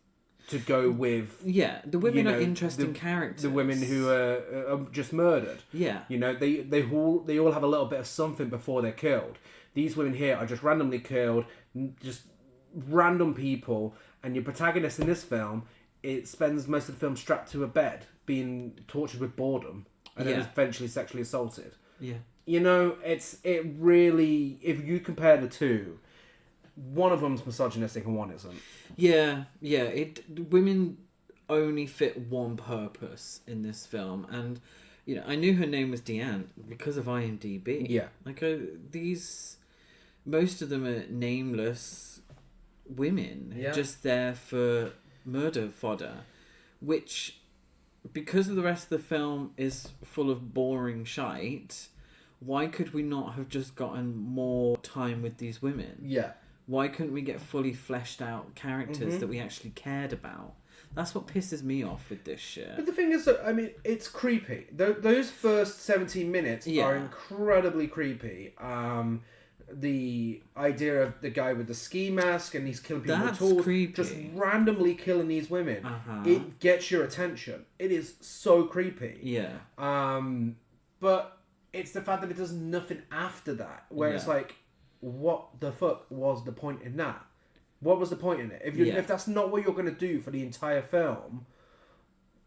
to go with. Yeah, the women are interesting characters. The women who are just murdered. Yeah. They all have a little bit of something before they're killed. These women here are just randomly killed, just random people, and your protagonist in this film, it spends most of the film strapped to a bed, being tortured with boredom, and then eventually sexually assaulted. Yeah. It really, if you compare the two, one of them's misogynistic and one isn't. Yeah. Women only fit one purpose in this film, and I knew her name was Deanne because of IMDb. Yeah. Most of them are nameless women, just there for murder fodder, which, because of the rest of the film is full of boring shite, why could we not have just gotten more time with these women? Yeah. Why couldn't we get fully fleshed out characters that we actually cared about? That's what pisses me off with this shit. But the thing is, it's creepy. Those first 17 minutes are incredibly creepy. the idea of the guy with the ski mask and he's killing people That's with tools, creepy. just randomly killing these women. It gets your attention. It is so creepy. Yeah. But it's the fact that it does nothing after that, where it's like, what the fuck was the point in that? What was the point in it? If that's not what you're going to do for the entire film,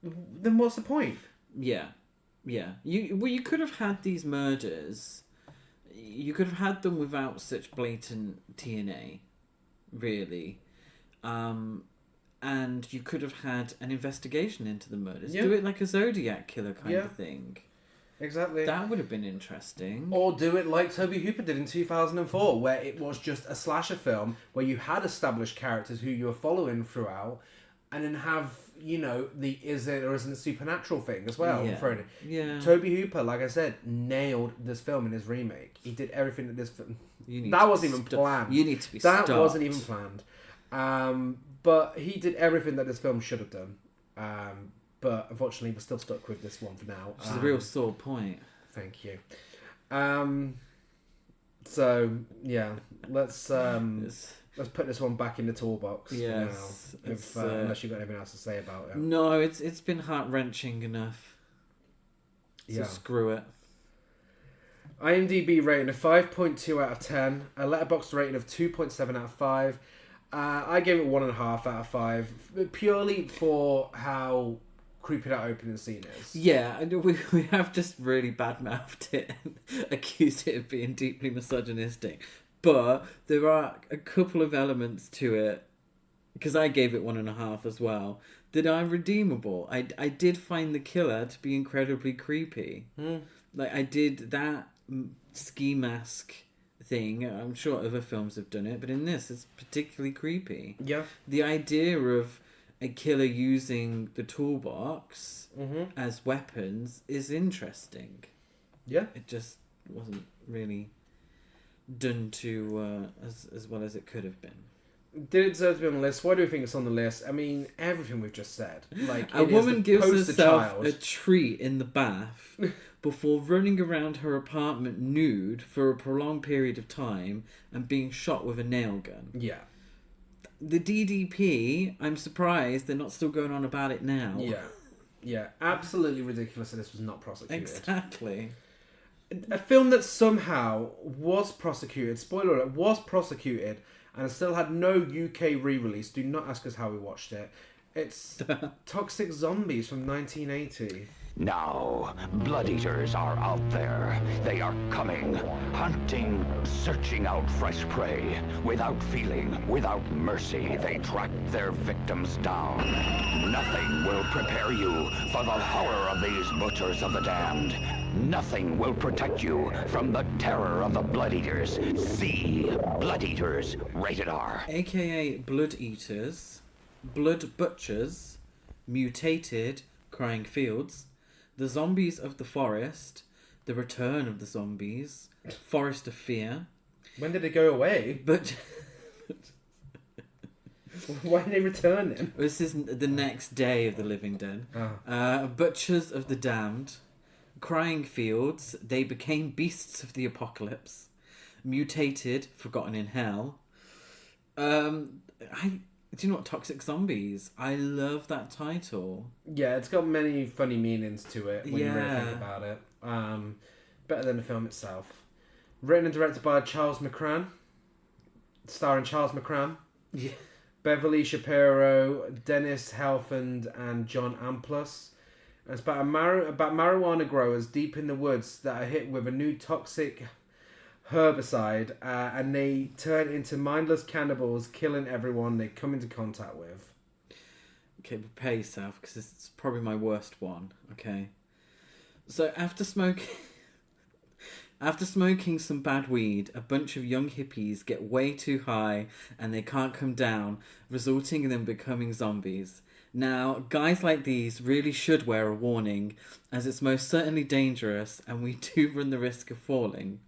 then what's the point? Yeah. You could have had these murders. You could have had them without such blatant TNA, really. And you could have had an investigation into the murders. Do it like a Zodiac killer kind of thing. Exactly. That would have been interesting. Or do it like Toby Hooper did in 2004, where it was just a slasher film where you had established characters who you were following throughout, and then have, the is it or isn't it supernatural thing as well. Yeah. Toby Hooper, like I said, nailed this film in his remake. He did everything that this film... That wasn't even planned. You need to be That stopped. wasn't even planned. But he did everything that this film should have done. But unfortunately, we're still stuck with this one for now. Which is a real sore point. Thank you. So yeah, let's put this one back in the toolbox for now. Unless you've got anything else to say about it. No, it's been heart-wrenching enough. So screw it. IMDb rating of 5.2 out of 10. A Letterboxd rating of 2.7 out of 5. I gave it 1.5 out of 5, purely for how creepy that opening scene is. Yeah, we have just really bad-mouthed it and accused it of being deeply misogynistic. But there are a couple of elements to it, because I gave it 1.5 as well, that are redeemable. I did find the killer to be incredibly creepy. Like, I did that ski mask thing. I'm sure other films have done it, but in this, it's particularly creepy. Yeah. The idea of a killer using the toolbox as weapons is interesting. Yeah. It just wasn't really done to as well as it could have been. Did it deserve to be on the list? Why do we think it's on the list? I mean, everything we've just said. Like, a woman gives herself child. a treat in the bath before running around her apartment nude for a prolonged period of time and being shot with a nail gun. Yeah. The DDP, I'm surprised they're not still going on about it now. Yeah. Absolutely ridiculous that this was not prosecuted. Exactly. A film that somehow was prosecuted, spoiler alert, was prosecuted and still had no UK re-release. Do not ask us how we watched it. It's Toxic Zombies from 1980. Now, blood eaters are out there. They are coming, hunting, searching out fresh prey. Without feeling, without mercy, they track their victims down. Nothing will prepare you for the horror of these butchers of the damned. Nothing will protect you from the terror of the blood eaters. See Blood Eaters, rated R. AKA Blood Eaters, Blood Butchers, Mutated, Crying Fields, The Zombies of the Forest, The Return of the Zombies, Forest of Fear. When did they go away? But why did they return them? this is the next day of the Living Dead. Butchers of the Damned, Crying Fields, They Became Beasts of the Apocalypse, Mutated, Forgotten in Hell. Do you know what? Toxic Zombies. I love that title. Yeah, it's got many funny meanings to it when you really Yeah. think about it. Better than the film itself. Written and directed by Charles McCrann. Starring Charles McCrann. Yeah. Beverly Shapiro, Dennis Helfand, and John Amplas. And it's about marijuana growers deep in the woods that are hit with a new toxic herbicide, and they turn into mindless cannibals, killing everyone they come into contact with. Okay, prepare yourself, because this is probably my worst one. Okay. So after smoking some bad weed, a bunch of young hippies get way too high and they can't come down, resulting in them becoming zombies. Now, guys like these really should wear a warning, as it's most certainly dangerous and we do run the risk of falling.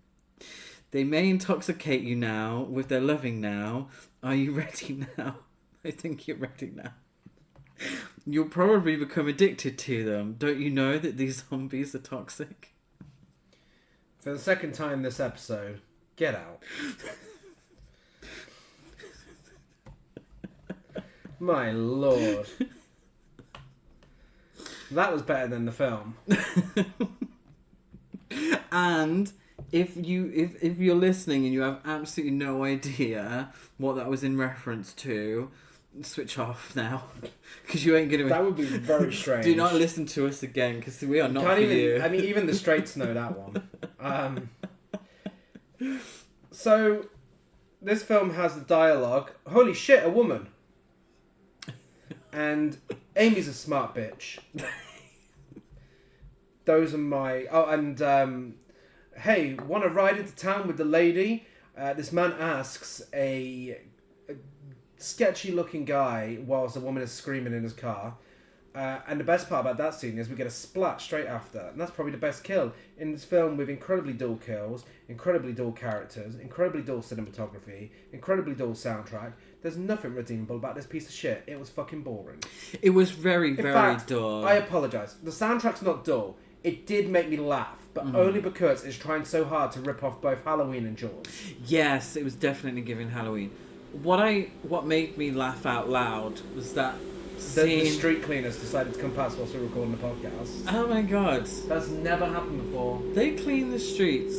They may intoxicate you now with their loving now. Are you ready now? I think you're ready now. You'll probably become addicted to them. Don't you know that these zombies are toxic? For the second time this episode, Get out. My lord. That was better than the film. And if you're listening and you have absolutely no idea what that was in reference to, switch off now, because you ain't gonna. That would be very strange. Do not listen to us again, because we are not Can't for even, you. I mean, even the straights know that one. So, this film has the dialogue. Holy shit, a woman. And Amy's a smart bitch. Those are my... Oh, and... hey, want to ride into town with the lady? This man asks a sketchy-looking guy whilst the woman is screaming in his car. And the best part about that scene is we get a splat straight after. And that's probably the best kill in this film, with incredibly dull kills, incredibly dull characters, incredibly dull cinematography, incredibly dull soundtrack. There's nothing redeemable about this piece of shit. It was fucking boring. It was very, In very fact, dull. I apologise. The soundtrack's not dull. It did make me laugh, but only because it's trying so hard to rip off both Halloween and Jaws. Yes, it was definitely giving Halloween. What made me laugh out loud was that The street cleaners decided to come past whilst we were recording the podcast. Oh my god. That's never happened before. They clean the streets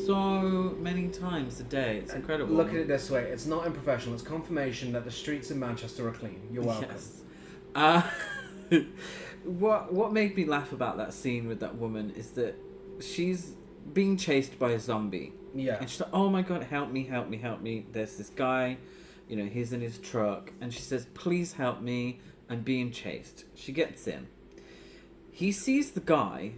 so many times a day. It's incredible. Look at it this way. It's not unprofessional. It's confirmation that the streets in Manchester are clean. You're welcome. Yes. What made me laugh about that scene with that woman is that she's being chased by a zombie. Yeah. And she's like, oh my god, help me, help me, help me. There's this guy, he's in his truck. And she says, please help me. I'm being chased. She gets in. He sees the guy.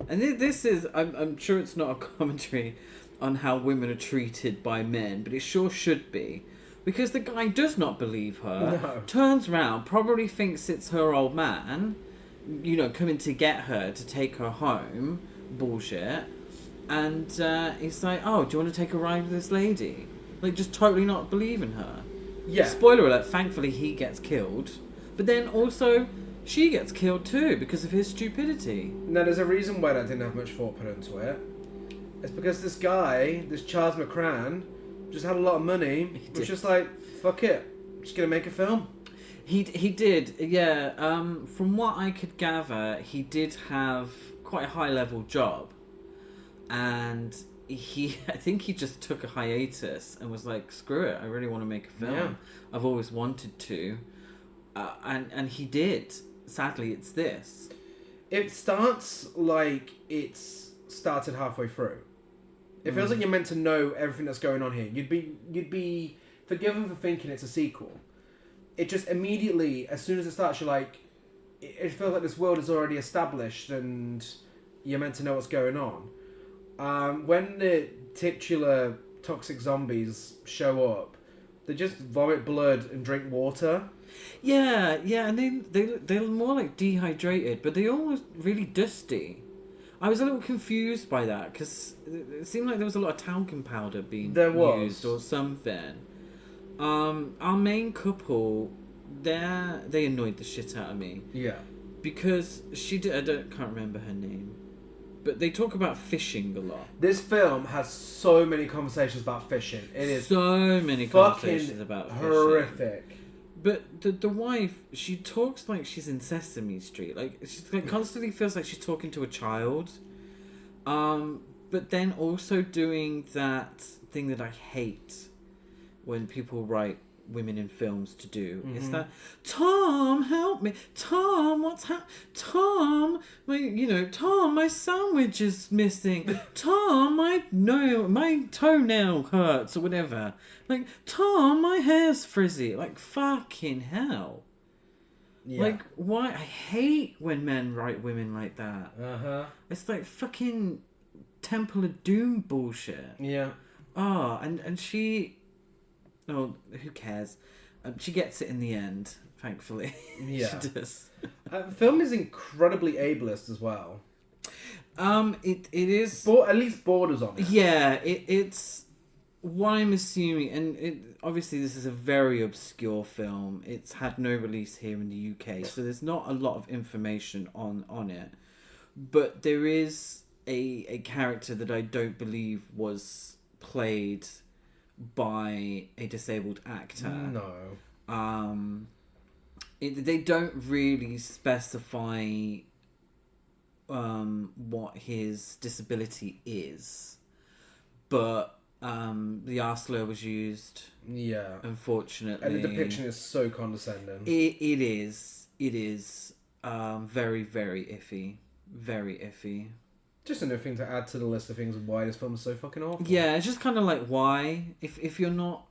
And this is, I'm sure it's not a commentary on how women are treated by men, but it sure should be. Because the guy does not believe her. No. Turns around, probably thinks it's her old man, coming to get her, to take her home. Bullshit. And he's like, oh, do you want to take a ride with this lady? Like, just totally not believing her. Yeah. Spoiler alert, thankfully he gets killed. But then also, she gets killed too because of his stupidity. Now, there's a reason why I didn't have much thought put into it. It's because this guy, this Charles McCrann, just had a lot of money. He was just like, fuck it, I'm just going to make a film. He did, yeah. From what I could gather, he did have quite a high-level job. And I think he just took a hiatus and was like, screw it, I really want to make a film. Yeah. I've always wanted to. And he did. Sadly, it's this. It starts like it's started halfway through. It feels like you're meant to know everything that's going on here. You'd be forgiven for thinking it's a sequel. It just immediately, as soon as it starts, you're like, it feels like this world is already established and you're meant to know what's going on. When the titular toxic zombies show up, they just vomit blood and drink water. Yeah, and they're more like dehydrated, but they all look really dusty. I was a little confused by that because it seemed like there was a lot of talcum powder being used or something. Our main couple, they annoyed the shit out of me. Yeah. Because can't remember her name. But they talk about fishing a lot. This film has so many conversations about fishing. It is so many conversations about fishing. Horrific. But the wife, she talks like she's in Sesame Street. Like, she's like constantly feels like she's talking to a child. But then also doing that thing that I hate when people write women in films to do. Is that, Tom, help me. Tom, what's Tom, Tom, my sandwich is missing. Tom, my toenail hurts or whatever. Like, Tom, my hair's frizzy. Like, fucking hell. Yeah. Like, why? I hate when men write women like that. Uh-huh. It's like fucking Temple of Doom bullshit. Yeah. Oh, and she... Oh, who cares? She gets it in the end, thankfully. Yeah. She does. The film is incredibly ableist as well. It is... At least borders on it. Yeah, it's... What I'm assuming, and obviously this is a very obscure film. It's had no release here in the UK, so there's not a lot of information on it. But there is a character that I don't believe was played by a disabled actor. No. They don't really specify what his disability is, but the R slur was used. Yeah. Unfortunately, And the depiction is so condescending. It is. It is very, very iffy. Very iffy. Just another thing to add to the list of things why this film is so fucking awful. Yeah, it's just kind of like, why? If you're not...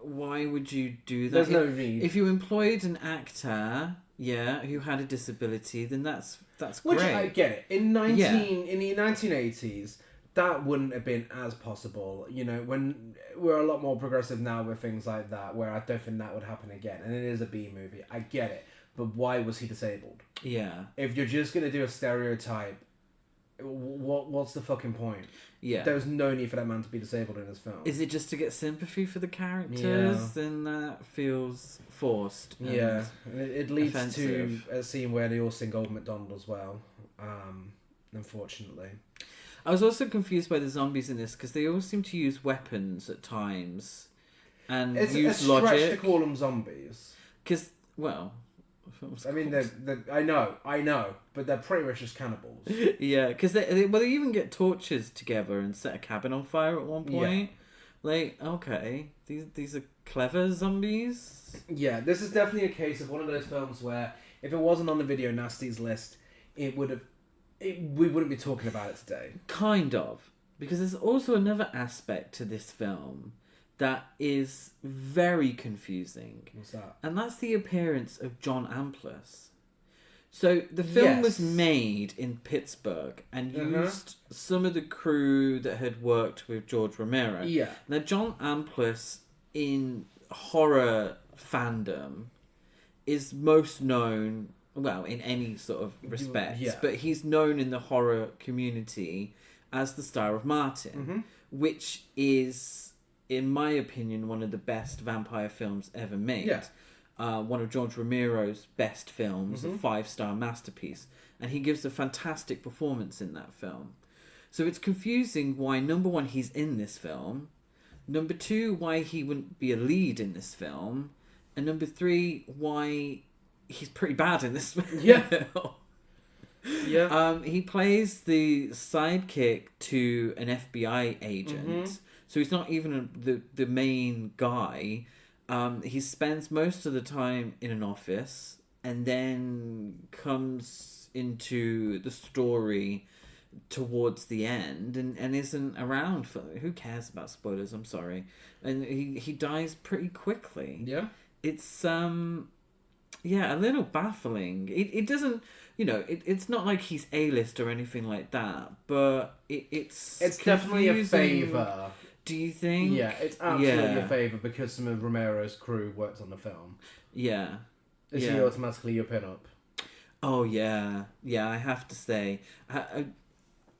Why would you do that? There's no need. If you employed an actor, who had a disability, then that's Which great. I get it. In the 1980s, that wouldn't have been as possible. You know, when we're a lot more progressive now with things like that, where I don't think that would happen again. And it is a B movie. I get it. But why was he disabled? Yeah. If you're just going to do a stereotype, what's the fucking point? Yeah. There was no need for that man to be disabled in this film. Is it just to get sympathy for the characters? Yeah. Then that feels forced. Yeah. And it leads offensive. to a scene where they all sing Old MacDonald as well. Unfortunately. I was also confused by the zombies in this because they all seem to use weapons at times and It's use a stretch logic. to call them zombies. Because, well... I mean, I know, but they're pretty much just cannibals. Yeah, because they even get torches together and set a cabin on fire at one point. Yeah. Like, okay, these are clever zombies. Yeah, this is definitely a case of one of those films where if it wasn't on the Video Nasties list, we wouldn't be talking about it today. Kind of, because there's also another aspect to this film that is very confusing. What's that? And that's the appearance of John Amplas. So the film was made in Pittsburgh and used some of the crew that had worked with George Romero. Yeah. Now, John Amplas in horror fandom is most known, well, in any sort of respect, but he's known in the horror community as the star of Martin, which is, in my opinion, one of the best vampire films ever made. Yeah. One of George Romero's best films, a 5-star masterpiece. And he gives a fantastic performance in that film. So it's confusing why, number one, he's in this film. Number two, why he wouldn't be a lead in this film. And number three, why he's pretty bad in this film. Yeah. Yeah. He plays the sidekick to an FBI agent. So he's not even the main guy. He spends most of the time in an office and then comes into the story towards the end and isn't around for... Who cares about spoilers? I'm sorry. And he dies pretty quickly. Yeah. It's, a little baffling. It doesn't... You know, it's not like he's A-list or anything like that, but it's definitely a confusing. favour. Do you think? Yeah, it's absolutely a favour because some of Romero's crew worked on the film. Yeah. Is he automatically your pin-up? Oh, yeah. Yeah, I have to say.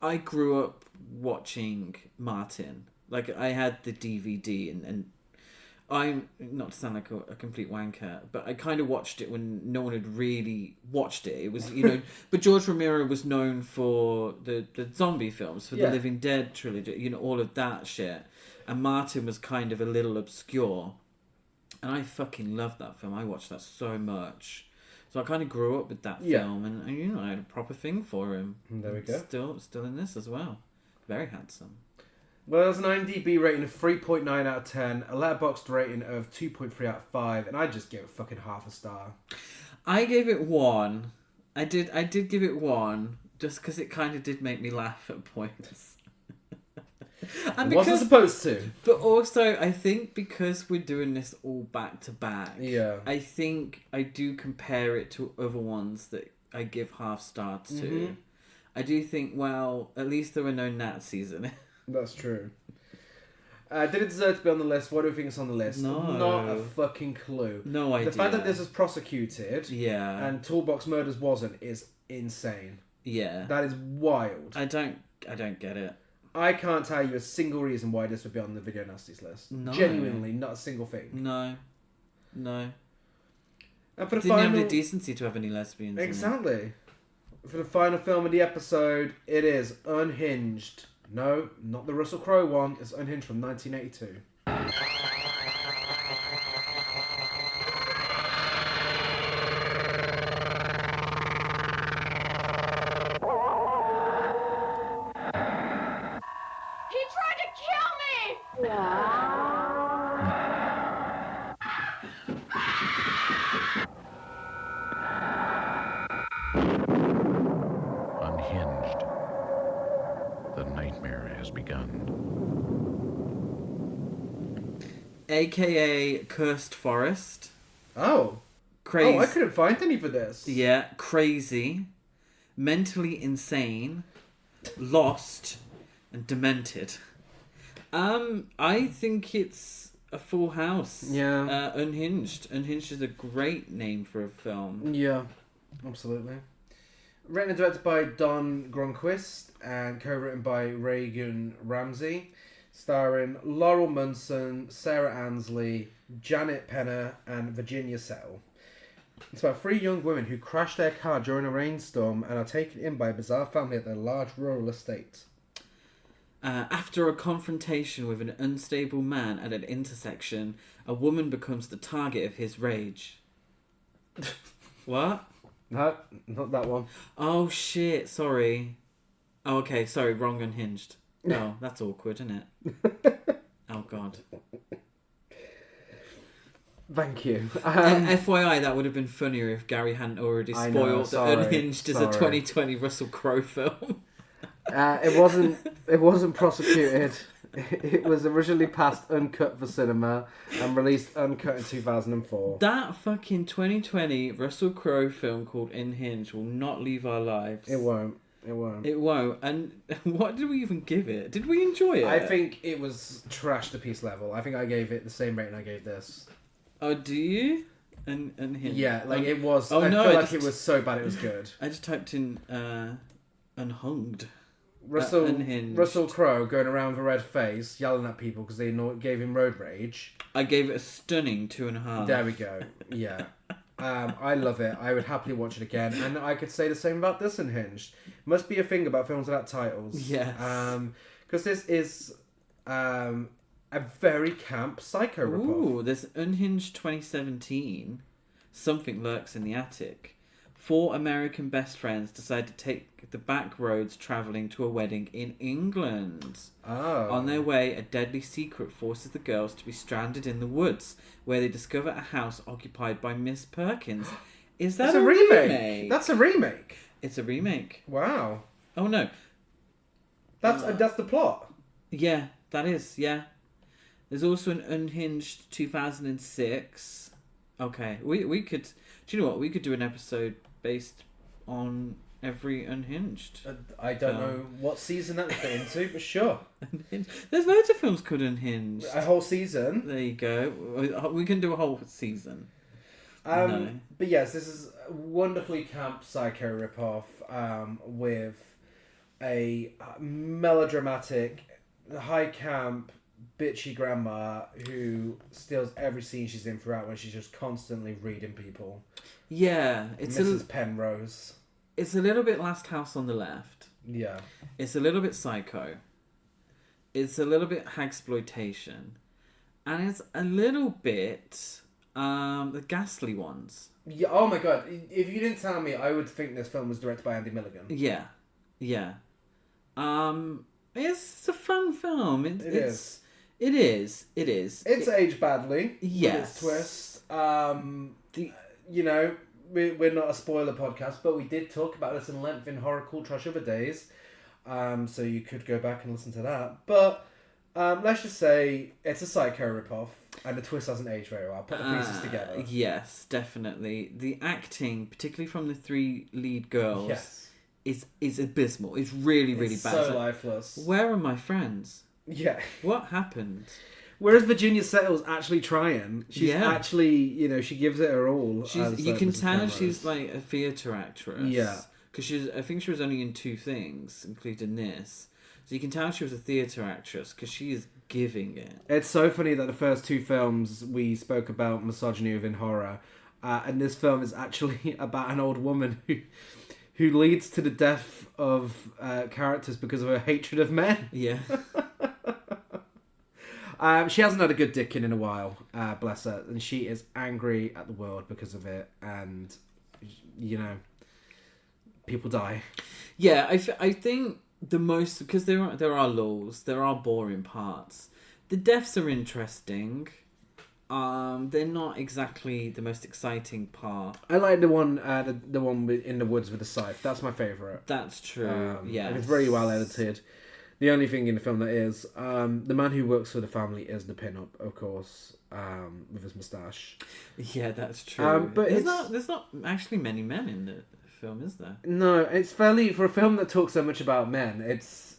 I grew up watching Martin. Like, I had the DVD and I'm, not to sound like a complete wanker, but I kind of watched it when no one had really watched it. It was, but George Romero was known for the zombie films, for the Living Dead trilogy, all of that shit. And Martin was kind of a little obscure. And I fucking loved that film. I watched that so much. So I kind of grew up with that film, and I had a proper thing for him. And there we go. Still in this as well. Very handsome. Well, there's an IMDb rating of 3.9 out of 10, a Letterboxd rating of 2.3 out of 5, and I just gave it fucking half a star. I gave it 1. I did give it 1, just because it kind of did make me laugh at points. And wasn't supposed to. But also, I think because we're doing this all back to back, I think I do compare it to other ones that I give half stars to. I do think, well, at least there were no Nazis in it. That's true. Did it deserve to be on the list? What do you think is on the list? No. Not a fucking clue. No idea. The fact that this was prosecuted Yeah. and Toolbox Murders wasn't is insane. Yeah. That is wild. I don't get it. I can't tell you a single reason why this would be on the Video Nasties list. No. Genuinely, not a single thing. No. And for the Didn't have the decency to have any lesbians. Exactly. For the final film of the episode, it is Unhinged, No, not the Russell Crowe one. It's Unhinged from 1982. He tried to kill me! Unhinged. The nightmare has begun. AKA Cursed Forest. Oh. Crazy. Oh, I couldn't find any for this. Yeah, crazy, mentally insane, lost, and demented. I think it's a full house. Yeah. Unhinged. Unhinged is a great name for a film. Yeah, absolutely. Written and directed by Don Gronquist and co-written by Reagan Ramsey, starring Laurel Munson, Sarah Ansley, Janet Penner, and Virginia Settle. It's about 3 young women who crash their car during a rainstorm and are taken in by a bizarre family at their large rural estate. After a confrontation with an unstable man at an intersection, a woman becomes the target of his rage. What? No, not that one. Oh shit, sorry. Oh, okay, sorry, wrong Unhinged. Oh, that's awkward, isn't it? Oh god. Thank you. FYI, that would have been funnier if Gary hadn't already I know, spoiled sorry, that Unhinged is a sorry. 2020 Russell Crowe film. It wasn't prosecuted. It was originally passed uncut for cinema and released uncut in 2004. That fucking 2020 Russell Crowe film called Unhinged will not leave our lives. It won't. It won't. It won't. And what did we even give it? Did we enjoy it? I think it was trash to piece level. I think I gave it the same rating I gave this. Oh, do you? Unhinged. Yeah, like it was. Oh, I no, feel I like it just- was so bad it was good. I just typed in Unhunged. Russell Unhinged. Crowe going around with a red face, yelling at people because they gave him road rage. I gave it a stunning 2.5. There we go. Yeah. I love it. I would happily watch it again. And I could say the same about this Unhinged. Must be a thing about films without titles. Yes. Because this is a very camp psycho ripoff. Ooh, there's Unhinged 2017. Something lurks in the attic. 4 American best friends decide to take the back roads travelling to a wedding in England. Oh. On their way, a deadly secret forces the girls to be stranded in the woods, where they discover a house occupied by Miss Perkins. Is that It's a remake. That's a remake. It's a remake. Wow. Oh no. That's the plot. Yeah, that is, yeah. There's also an Unhinged 2006. Okay, we could... Do you know what? We could do an episode based on every Unhinged. I don't know what season that would fit into, but sure. There's loads of films called Unhinged. A whole season. There you go. We can do a whole season. No. But yes, this is a wonderfully camp psycho ripoff with a melodramatic, high camp, bitchy grandma who steals every scene she's in throughout when she's just constantly reading people. Yeah, it's Mrs. Penrose. It's a little bit Last House on the Left. Yeah. It's a little bit Psycho. It's a little bit Hagsploitation. And it's a little bit the Ghastly Ones. Yeah. Oh my god! If you didn't tell me, I would think this film was directed by Andy Milligan. Yeah. Yeah. It's a fun film. It is. It's aged badly. Yes. With its twist. You know, we're not a spoiler podcast, but we did talk about this in length in Horror Cool Trash Other Days. So you could go back and listen to that. But let's just say it's a psycho ripoff, and the twist hasn't aged very well. Put the pieces together. Yes, definitely. The acting, particularly from the 3 lead girls, Yes. is abysmal. It's really, really It's bad. so lifeless. Where are my friends? Yeah. What happened? Whereas Virginia Settle's actually trying. She's Yeah. actually, you know, she gives it her all. You can Mrs. tell Penrose. she's like a theatre actress. Yeah. Because I think she was only in 2 things, including this. So you can tell she was a theatre actress because she is giving it. It's so funny that the first 2 films we spoke about misogyny within horror, and this film is actually about an old woman who leads to the death of characters because of her hatred of men. Yeah. She hasn't had a good dicking in a while, bless her, and she is angry at the world because of it, and, you know, people die. Yeah, I think the most, because there are lulls, there are boring parts. The deaths are interesting. They're not exactly the most exciting part. I like the one in the woods with the scythe. That's my favourite. That's true. Yeah, it's very well edited. The only thing in the film that is the man who works for the family is the pin-up, of course, with his moustache. Yeah, that's true. But there's not actually many men in the film, is there? No, it's fairly, for a film that talks so much about men, it's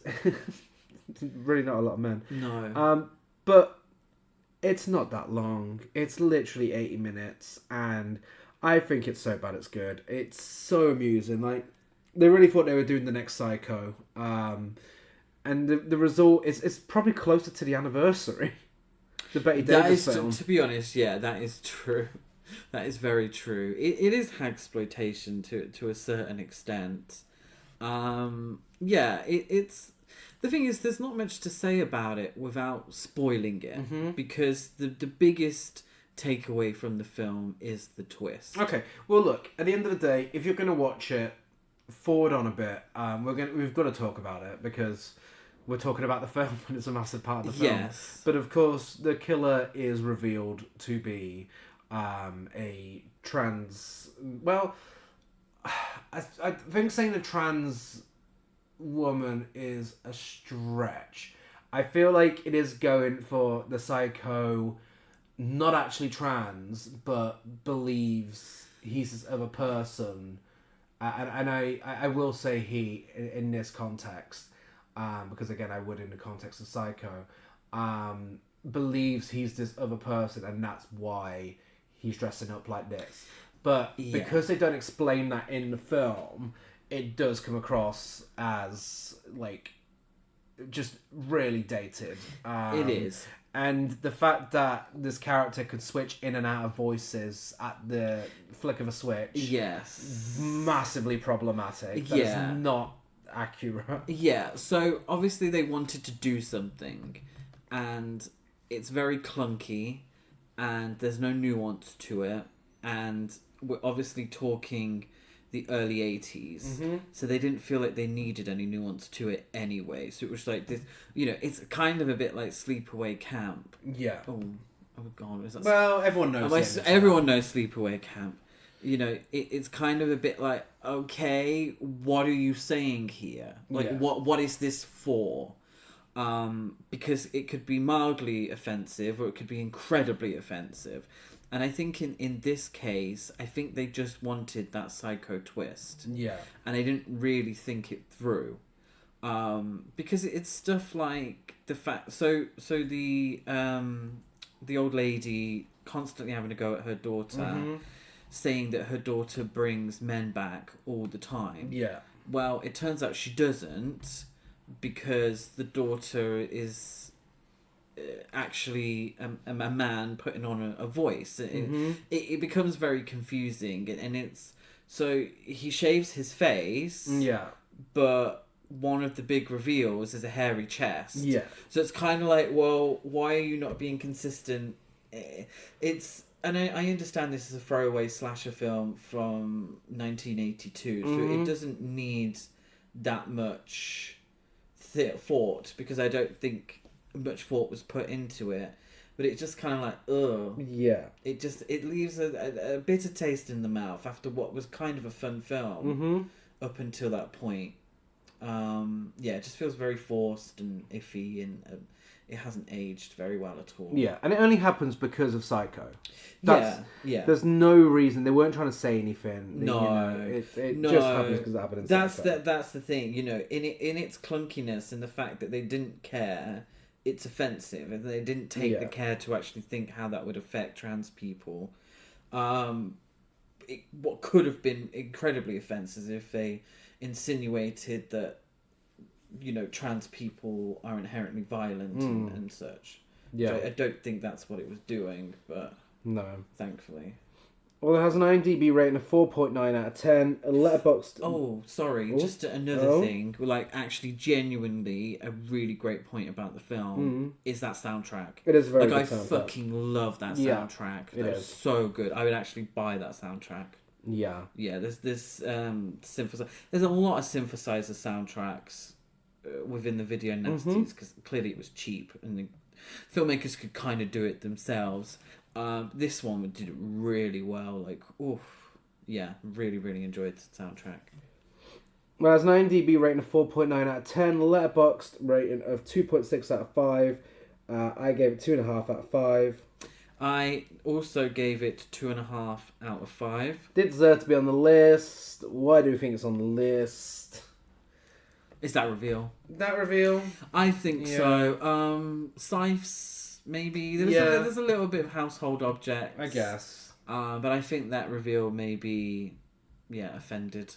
really not a lot of men. No. But it's not that long. It's literally 80 minutes, and I think it's so bad it's good. It's so amusing. Like, they really thought they were doing the next Psycho. And the result is it's probably closer to the anniversary. The Betty Davis film. To be honest, yeah, that is true. That is very true. It is hagsploitation to a certain extent. It's the thing is, there's not much to say about it without spoiling it, because the biggest takeaway from the film is the twist. Okay, well, look, at the end of the day, if you're going to watch it, forward on a bit. We've got to talk about it because we're talking about the film and it's a massive part of the film. Yes. But of course, the killer is revealed to be a trans. Well, I think saying a trans woman is a stretch. I feel like it is going for the psycho, not actually trans, but believes he's this other person. And I will say he, in this context, because again I would in the context of Psycho, believes he's this other person and that's why he's dressing up like this. But because they don't explain that in the film, it does come across as, like, just really dated. It is. And the fact that this character could switch in and out of voices at the flick of a switch, yes, massively problematic. That's not accurate. Yeah, so obviously they wanted to do something, and it's very clunky, and there's no nuance to it, and we're obviously talking the early 80s, so they didn't feel like they needed any nuance to it anyway. So it was like this, it's kind of a bit like Sleepaway Camp. Yeah. Oh God. Is that well, everyone knows. Everyone knows Sleepaway Camp. It's kind of a bit like, okay, what are you saying here? Like, what is this for? Because it could be mildly offensive or it could be incredibly offensive. And I think in this case, I think they just wanted that psycho twist. Yeah. And they didn't really think it through. Because it's stuff like the fact... So the old lady constantly having to go at her daughter, saying that her daughter brings men back all the time. Yeah. Well, it turns out she doesn't, because the daughter is... actually a man putting on a voice. It becomes very confusing, and it's so he shaves his face, but one of the big reveals is a hairy chest. So it's kind of like, well, why are you not being consistent? And I understand this is a throwaway slasher film from 1982, so it doesn't need that much thought, because I don't think much thought was put into it, but it's just kind of like, ugh. Yeah. It leaves a bitter taste in the mouth after what was kind of a fun film up until that point. It just feels very forced and iffy, and it hasn't aged very well at all. Yeah, and it only happens because of Psycho. Yeah. There's no reason. They weren't trying to say anything. It just happens because it happened in Psycho. That's the thing, in its clunkiness and the fact that they didn't care. It's offensive, and they didn't take the care to actually think how that would affect trans people. What could have been incredibly offensive if they insinuated that, trans people are inherently violent and such. Yeah, so I don't think that's what it was doing, but no, thankfully. Well, it has an IMDb rating of 4.9 out of 10. A Letterboxd... Oh, sorry. Oh. Just another thing. Like, actually, genuinely, a really great point about the film is that soundtrack. It is a very like, good I soundtrack. fucking love that soundtrack. it That was is. so good. I would actually buy that soundtrack. Yeah. Yeah, there's synthesizer. There's a lot of synthesizer soundtracks within the video nasties because clearly it was cheap and the filmmakers could kind of do it themselves. This one did it really well. Like, oof, yeah, really, really enjoyed the soundtrack. Well, it has an IMDb rating of 4.9 out of 10. Letterboxd rating of 2.6 out of 5. I gave it 2.5 out of 5. I also gave it 2.5 out of 5. Did deserve to be on the list. Why do we think it's on the list? Is that reveal? That reveal? I think so. Scythes, maybe. There's a little bit of household objects. I guess. But I think that reveal maybe, offended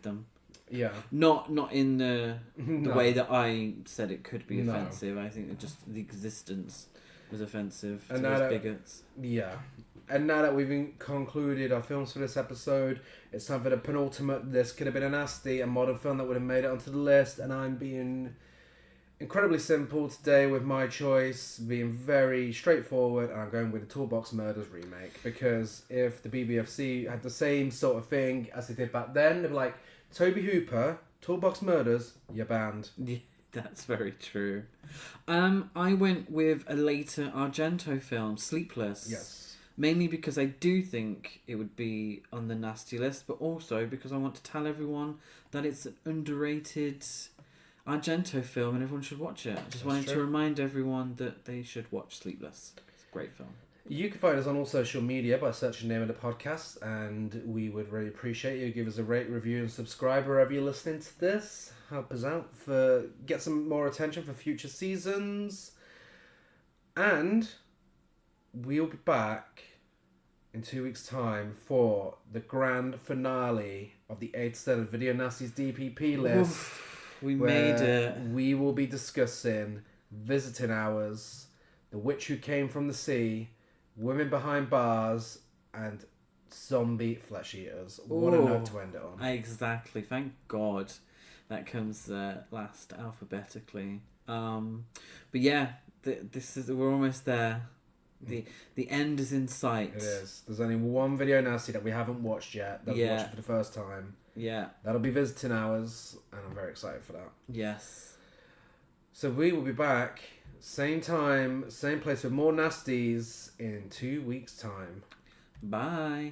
them. Yeah. Not in the No. way that I said it could be No. offensive. I think that just the existence was offensive to And those that- bigots. Yeah. And now that we've concluded our films for this episode, it's time for the penultimate. This could have been a nasty, a modern film that would have made it onto the list, and I'm being incredibly simple today with my choice, being very straightforward, and I'm going with the Toolbox Murders remake, because if the BBFC had the same sort of thing as they did back then, they'd be like, Toby Hooper, Toolbox Murders, you're banned. Yeah, that's very true. I went with a later Argento film, Sleepless. Yes. Mainly because I do think it would be on the nasty list, but also because I want to tell everyone that it's an underrated Argento film and everyone should watch it. I just wanted to remind everyone that they should watch Sleepless. It's a great film. You can find us on all social media by searching the name of the podcast, and we would really appreciate you. Give us a rate, review, and subscribe wherever you're listening to this. Help us out get some more attention for future seasons. And we'll be back in 2 weeks' time for the grand finale of the 8th Video Nasties DPP List. We where made it. We will be discussing Visiting Hours, The Witch Who Came from the Sea, Women Behind Bars, and Zombie Flesh Eaters. What a note to end it on. Exactly. Thank God that comes last alphabetically. But yeah, we're almost there. The end is in sight. It is. There's only one video nasty that we haven't watched yet. That we're watching for the first time. Yeah. That'll be Visiting Hours, and I'm very excited for that. Yes. So we will be back, same time, same place with more nasties in 2 weeks' time. Bye.